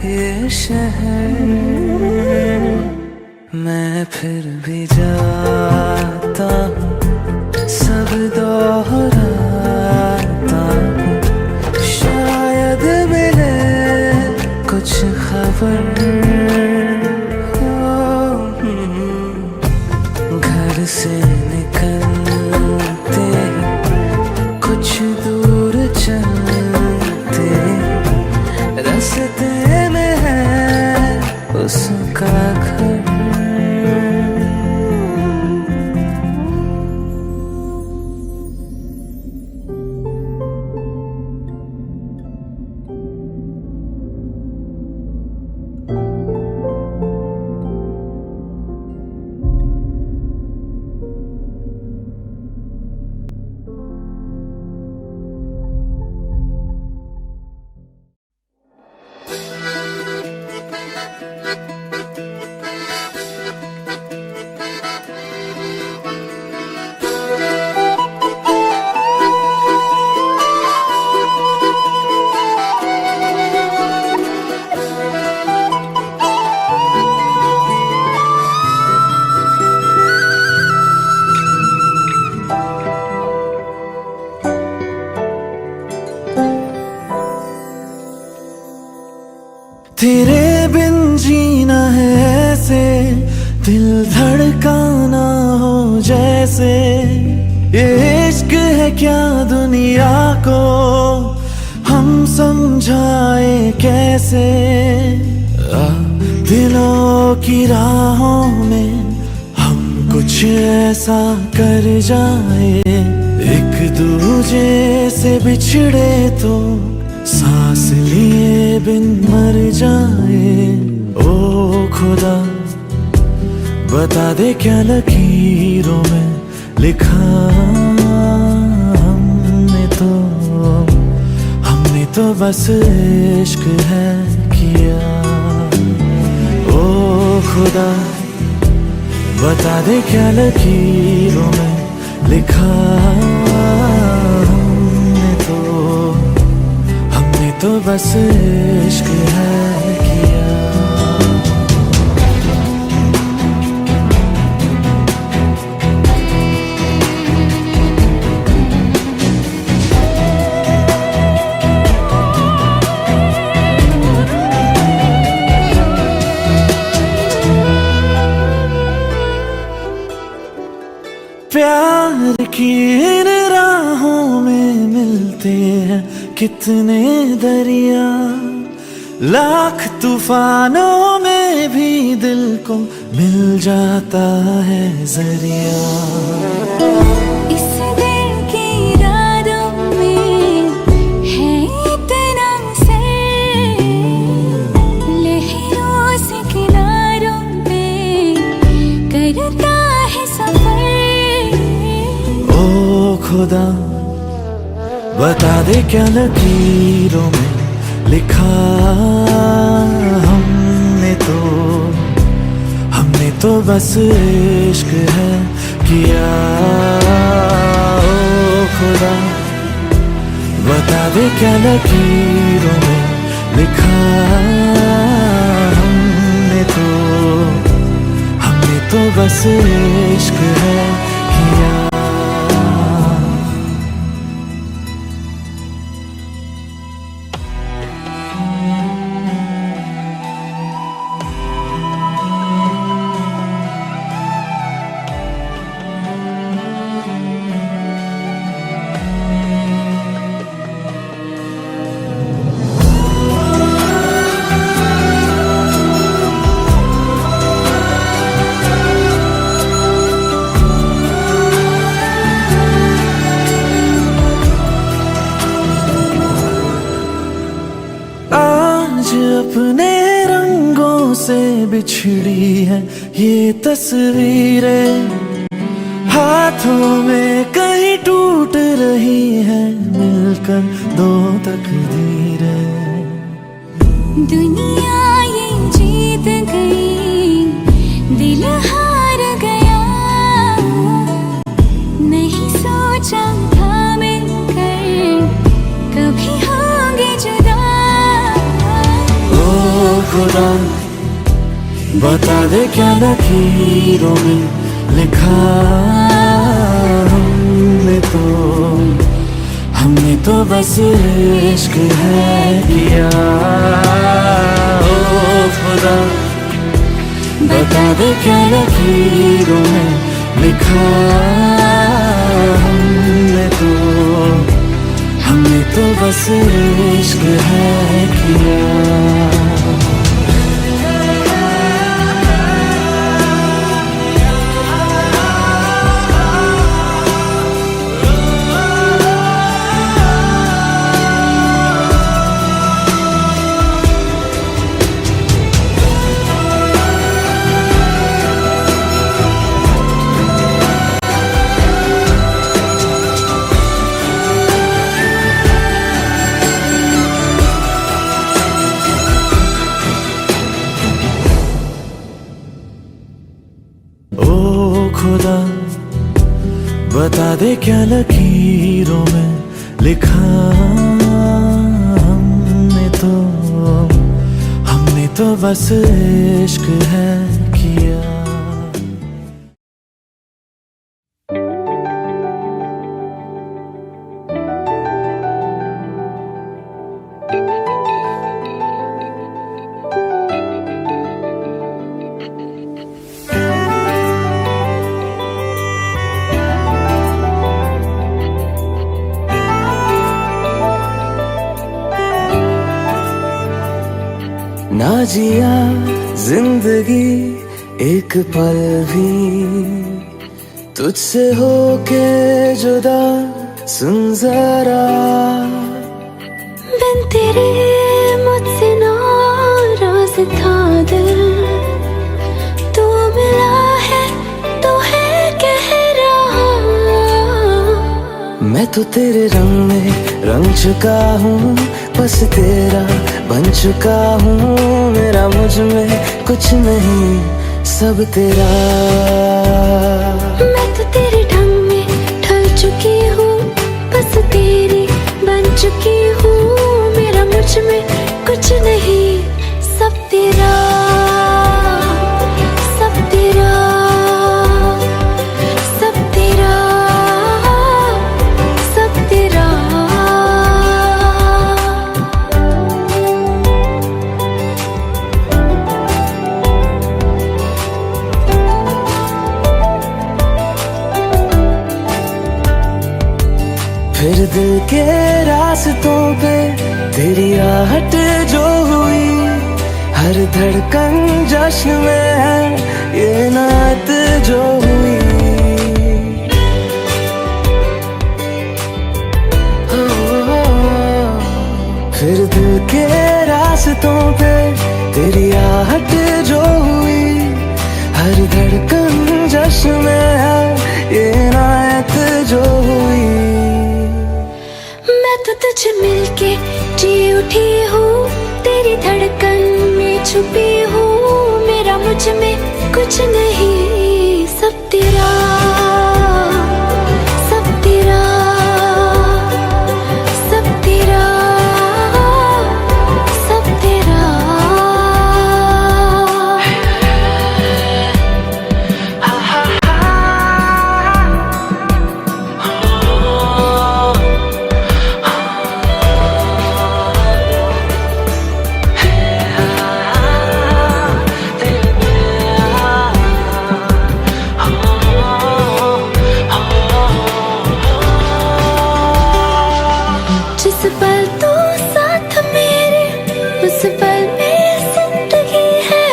ये शहर। मैं फिर भी जाता हूँ, सब दोहराता हूँ, शायद मिले कुछ खबर। घर से निकलते कुछ दूर चलते, रास्ते में है उसका घर। तेरे बिन जीना है ऐसे, दिल धड़काना हो जैसे। ये इश्क है क्या दुनिया को हम समझाए कैसे। दिलों की राहों में हम कुछ ऐसा कर जाए, एक दूजे से बिछड़े तो सांस लिए बिन मर जाए। ओ खुदा बता दे क्या लकीरों में लिखा, हमने तो बस इश्क है किया। ओ खुदा बता दे क्या लकीरों में लिखा, तो बस इश्क है किया। प्यार की इन राहों में मिलते हैं कितने दरिया, लाख तूफानों में भी दिल को मिल जाता है जरिया। इस दिल की रातों में है इतना सर, लहरों से किनारों पे करता है सफर। ओ खुदा बता दे क्या लकीरों में लिखा, हमने तो बस इश्क है किया। ओ खुदा बता दे क्या लकीरों में लिखा, हमने तो बस इश्क है किया। अपने रंगों से बिछड़ी है ये तस्वीरें, हाथों में कहीं टूट रही है मिलकर दो तकदीरें। दुनिया ये जीत गई, दिल हार गया, नहीं सोचा था मिलकर कभी होंगे जुदा। ओ खुदा बता दे क्या लकीरों में लिखा हमने तो बस इश्क है किया। ओ खुदा बता दे क्या लकीरों में लिखा हमने तो बस इश्क है किया। ओ खुदा बता दे क्या लकीरों में लिखा हमने तो बस इश्क है किया। ना जिया जिंदगी एक पल भी तुझसे होके जुदा, सुन जरा बिन तेरे मुझसे नाराज था दिल, तू मिला है तो है कह रहा। मैं तो तेरे रंग में रंग चुका हूँ, बस तेरा बन चुका हूँ। मेरा मुझ में कुछ नहीं, सब तेरा। मैं तो तेरे ढंग में ढल चुकी हूँ, बस तेरी बन चुकी हूँ। मेरा मुझ में कुछ नहीं, सब तेरा, सब तेरा, सब तेरा, सब तेरा। फिर दिल के रास्तों पे तेरी आहट जो हुई, हर धड़कन जश्न में है ये नात जो हुई। फिर दिल के रास्तों पे तेरी आहट जो हुई, हर धड़कन जश्न में है ये नात जो हुई। मैं तो तुझे मिलके जी उठी हूँ, तेरी धड़कन में छुपी हूँ। मेरा मुझ में कुछ नहीं, सब तेरा, सब तेरा, सब तेरा, सब तेरा। जिस पल तू साथ मेरे, उस पल में जिंदगी है।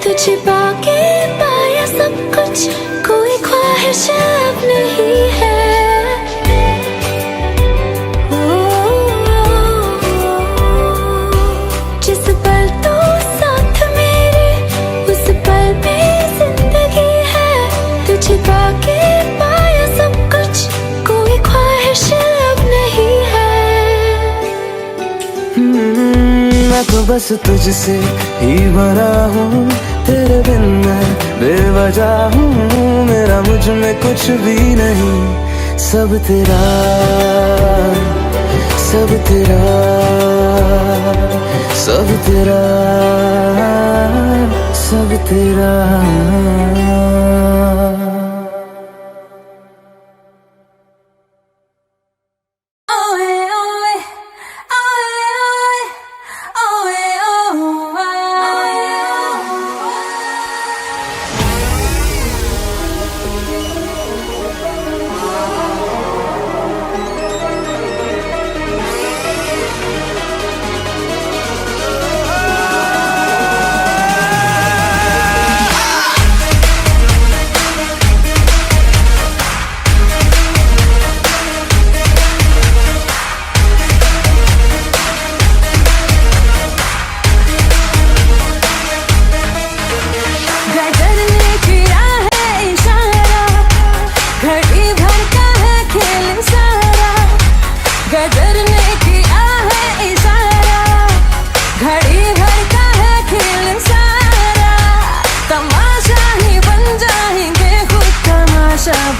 तुझे पाके पाया सब कुछ, कोई ख्वाहिश अब नहीं है। जिस पल तू साथ मेरे, उस पल में जिंदगी है। तुझे पाके पाया बस तुझसे ही भरा हूँ, तेरे बिन मैं बेवजह हूँ। मेरा मुझ में कुछ भी नहीं, सब तेरा, सब तेरा, सब तेरा, सब तेरा।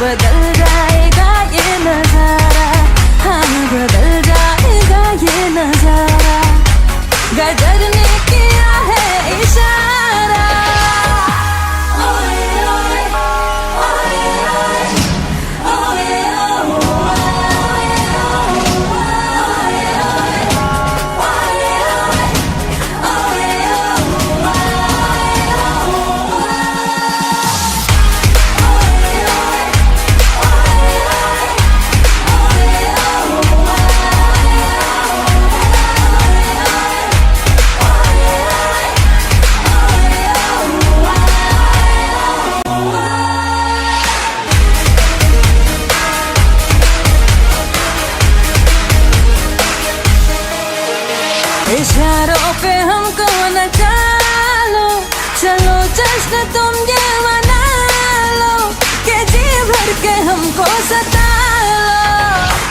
बदल जाएगा ये नजारा, हाँ बदल जाएगा ये नजारा। गदर ने किया है इशारा। ओए ओए ओए ओए ओए इशारों पे हमको नचा लो, चलो जश्न तुम ये मना लो, कि जी भर के हमको सता लो।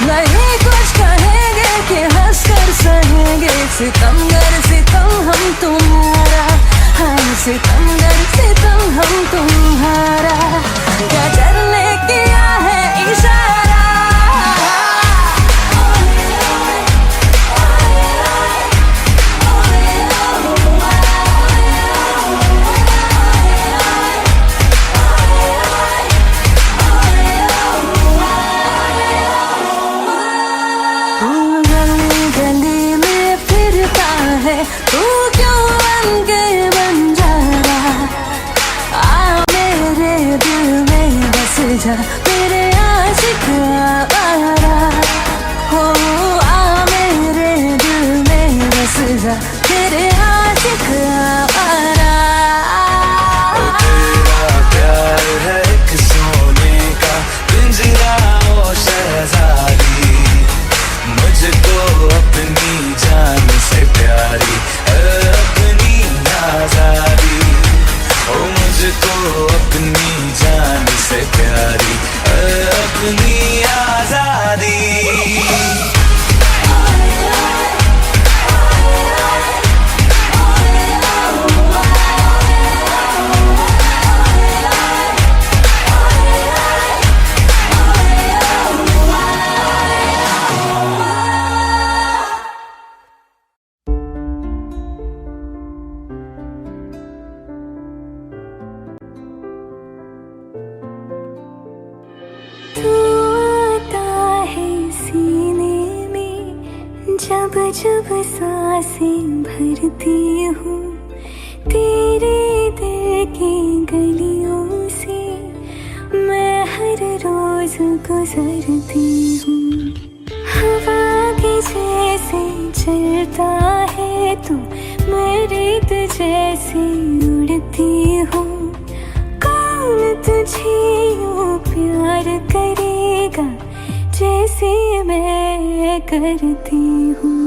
नहीं कुछ कहेंगे कि हंस कर सहेंगे, सितमगर सितम हम तुम्हारा, हाँ सितमगर सितम हम तुम्हारा। गदर ने किया है इशारा। तू क्यों बन के बंजारा, आ मेरे दिल में बस जा, मेरे आशिक आवारा। हो आ मेरे दिल में बस जा, मेरे आशिक आवारा। तेरा प्यार है एक सोने का पिंजरा ओ शहजादी, मुझको अपनी जान से प्यारी अपनी आजादी। ओ मुझको अपनी जान से प्यारी अपनी आजादी। जब जब सांसें भरती हूँ, तेरे दिल की गलियों से मैं हर रोज गुजरती हूँ। हवा के जैसे चलता है तू, मैं रेत जैसे उड़ती हूँ। कौन तुझे यूँ प्यार करेगा जैसे मैं करती हूँ।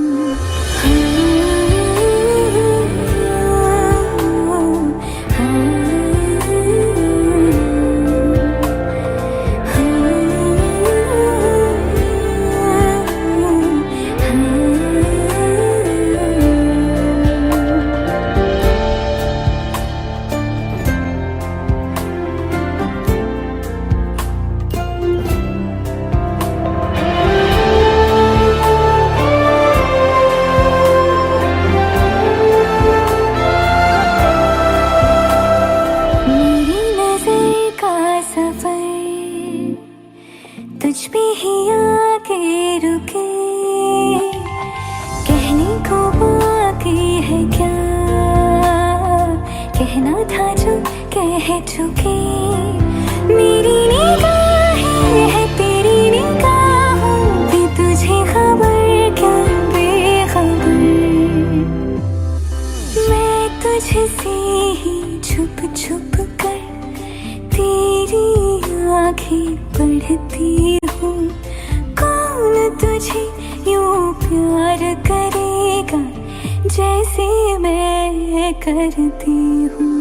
सफर तुझ पे ही आके रुके, कहने को बाकी है क्या, कहना था जो कह चुके। मेरी निगाहें है तेरी निगाहों की, तुझे खबर क्या बेखबर। मैं तुझसे ही छुप छुप कर तेरी आँखें पढ़ती हूँ। कौन तुझे यूं प्यार करेगा जैसे मैं करती हूँ।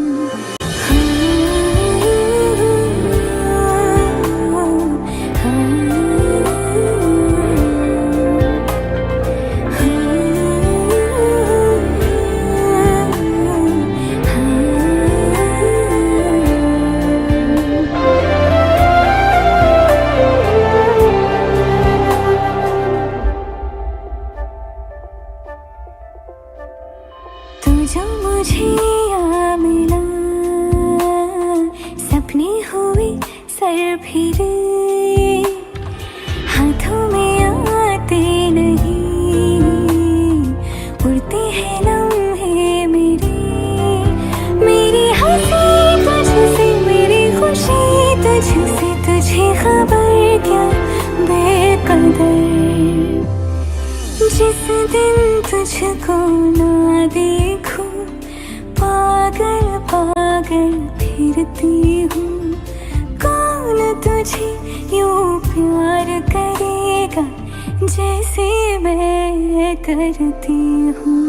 तू जो मुझे आ मिला, सपने हुए सर फिरे, हाथों में आते नहीं, उड़ते हैं लम्हे मेरे। मेरी हंसी तुझसे, मेरी खुशी तुझसे, तुझे खबर क्या बेकदर। जिस दिन तुझको ना देखूं, पागल पागल फिरती हूँ। कौन तुझे यूं प्यार करेगा जैसे मैं करती हूँ।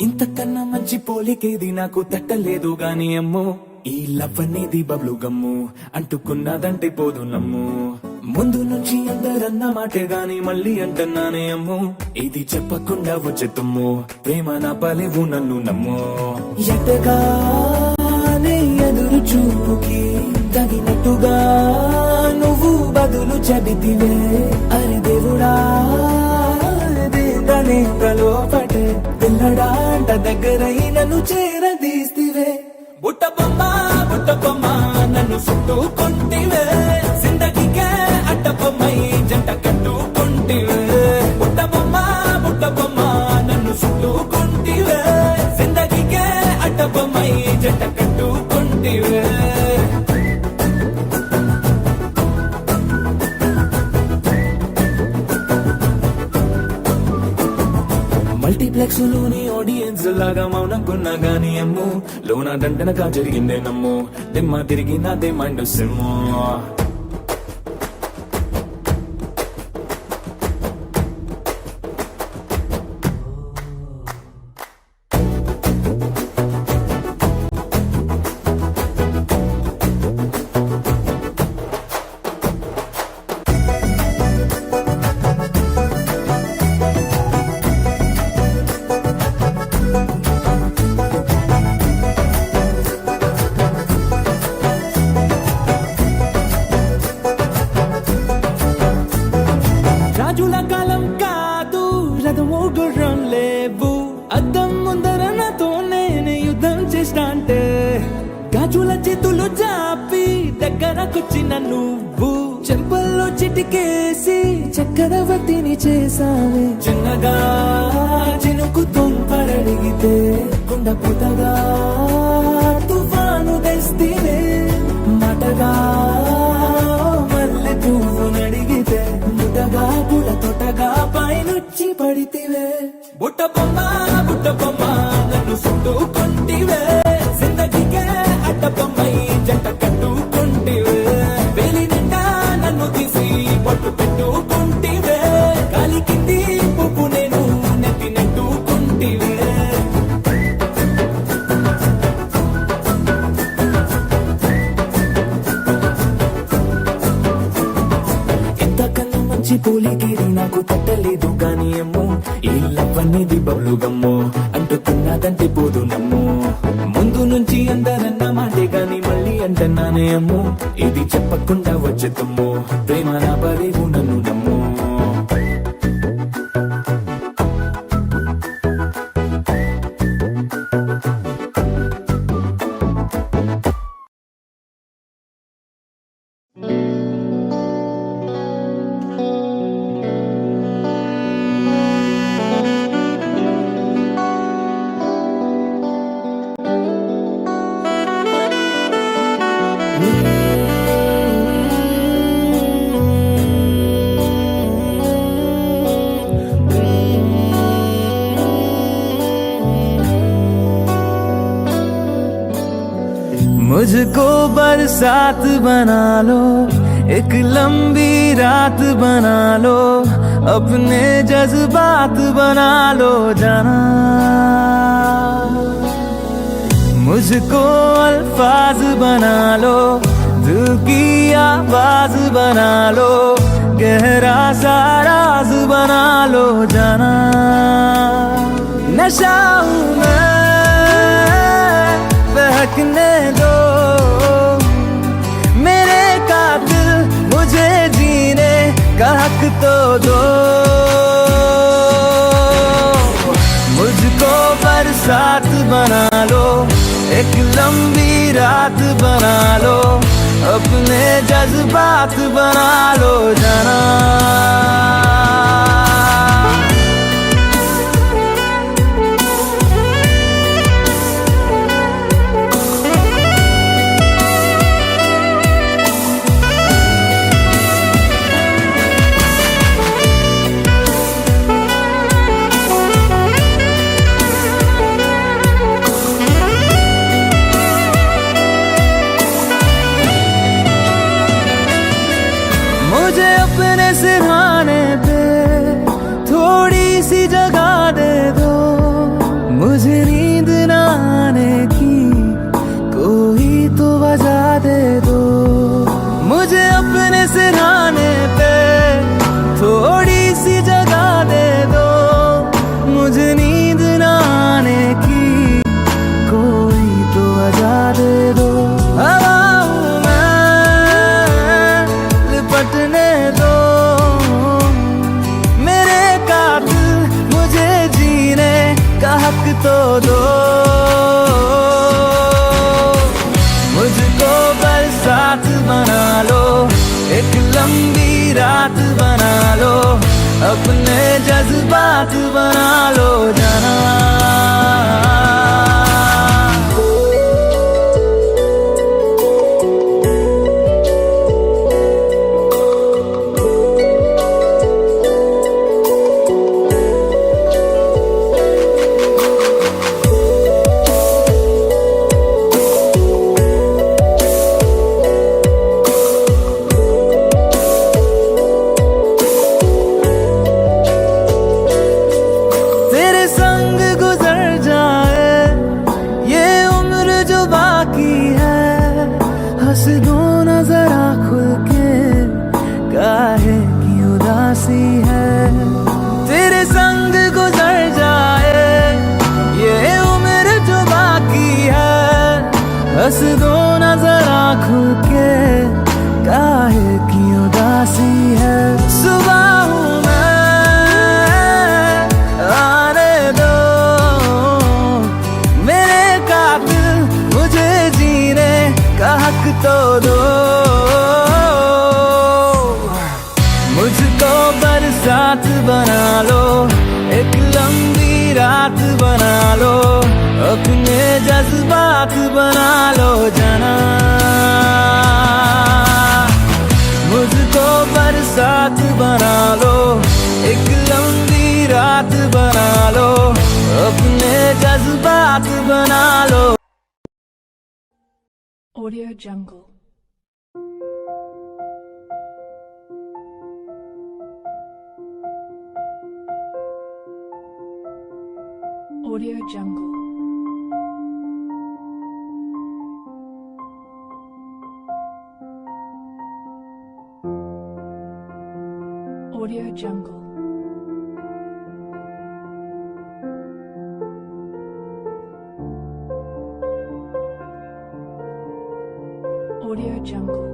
ఇంతకన్నా మంచి పోలికేది నాకు తట్టలేదు గాని అమ్మో, ఈ లవ్ అనేది బబ్లు గమ్ము, అంటుకున్నదంటే పోదు నమ్ము. ముందు నుంచి అందరన్న మాటే గాని మళ్ళీ అంటున్నానే అమ్ము, ఇది చెప్పకుండా వచ్చే తుమ్ము, ప్రేమ నా పలేవు నన్ను నమ్ము. ఎటగానే ఎదురు చూపుకి తగినట్టుగా నువ్వు బదులు చెబితివే. అరే దేవుడా లోపటే పిల్లడాంట దగ్గరై నన్ను చేరదీస్తివే. బుట్ట బొమ్మ నన్ను చుట్టుకుంటివే, జిందగీకే అడ్డ బొమ్మై జంట కట్టుకుంటివే. బుట్ట బొమ్మ నన్ను చుట్టుకుంటివే, జిందగీకే అడ్డ బొమ్మై జంట కట్టుకుంటివే. మల్టీప్లెక్స్ లోని ఆడియన్స్ లాగా మౌనంకున్నా గాని అమ్ము, లోన దండనగా జరిగిందే నమ్ము, దిమ్మ తిరిగి నాదే మైండ్ సిమ్ము. రాజుల కాలం కాదు, రథము గుర్రం లేవు, అద్దం ముందర నాతో నేను యుద్ధం చేస్తా అంటే, గాజుల చేతులు జాపి దగ్గరకొచ్చిన నువ్వు, చెంపల్లో చిటికేసి చక్రవర్తిని చేసావే. చిన్నగా చినుకు తుంపరడిగితే కుండ పుతగా తుఫాను తెస్తివే. మాటగా మల్లె పువ్వు నడిగితే ముటగా పుల తొటగా పైనుచ్చి పడితివే. బుట్ట బొమ్మ నన్ను చుట్టుకుంటివే, జిందగీకే అడ్డ బొమ్మై జంట కట్టుకుంటివే. వేలి నిండా నన్ను తీసి పట్టు పెట్టుకుంటివే, గాలి కింది పువ్వు నేను నెత్తి నెట్టుకుంటివే. పూలిగిరి నాకు తట్టలేదు గాని అమ్మో ఈ లవ్ అనేది బబ్లు గమ్మో అంటుకున్నదంటే పోదు నమ్ము ముందు నుంచి అందరన్న మాటే గాని మళ్ళీ అంటున్నానే అమ్మో ఇది చెప్పకుండా వచ్చే తుమ్ము ప్రేమ నా బలేవు నన్ను నమ్ము मुझको बरसात बना लो एक लंबी रात बना लो अपने जज्बात बना लो जाना मुझको अल्फाज बना लो दिल की आवाज बना लो गहरा सा राज बना लो जाना नशा हूं मैं बहकने दो मेरे कातिल मुझे जीने का हक तो दो मुझको बरसात बना लो एक लंबी रात बना लो अपने जज्बात बना लो जाना मुझे अपने सिरहाने पे थोड़ी सी जगह दे दो मुझे नींद न आने की कोई तो वजह दे दो मुझे अपने सिरहाने पे थोड़ी सी जगह दे दो मुझे नींद न आने की कोई तो वजह दे दो हवा हूं मैं लिपटने दो मेरे कातिल मुझे जीने का हक तो दो मुझको बरसात बना लो एक लंबी रात बना लो अपने जज्बात बना लो जाना तेरे संग गुजर जाए ये उम्र जो बाकी है हंस दो न जरा खुल के काहे की उदासी है तेरे संग गुजर जाए ये उम्र जो बाकी है हंस दो न जरा खुल के काहे की उदासी है सुबह हूं मैं आने दो मेरे कातिल मुझे जीने का हक तो दो मुझको बरसात बना लो एक लंबी रात बना लो अपने जज्बात बना लो जाना मुझको बरसात बना लो एक लंबी रात बना लो अपने जज्बात बना लो Audio Jungle. Audio Jungle. Audio Jungle. Audio Jungle.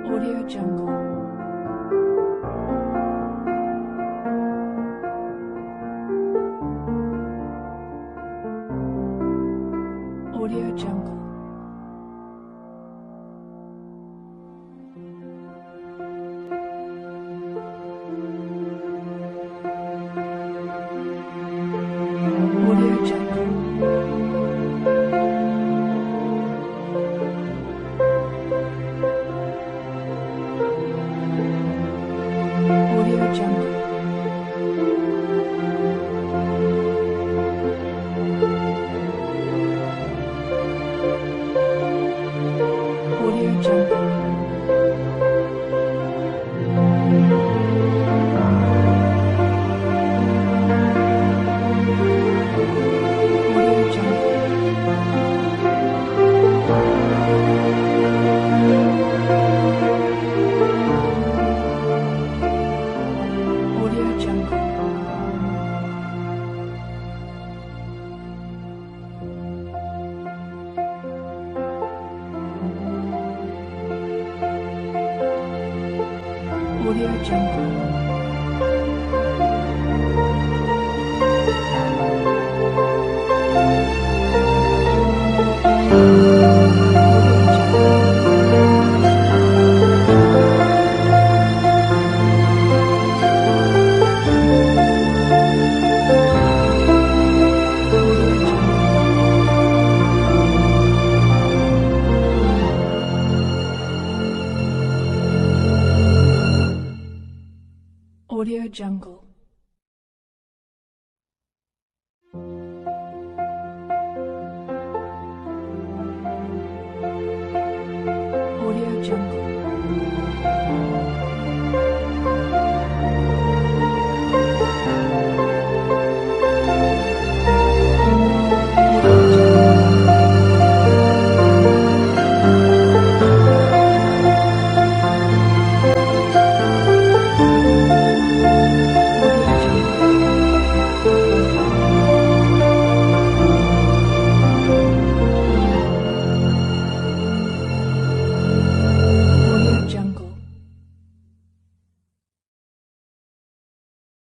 Audio Jungle. Audio Jungle. Audio Jungle. Audio Jungle. Audio Jungle. Audio Jungle. Audio Jungle. Audio Jungle. Audio Jungle. Audio Jungle.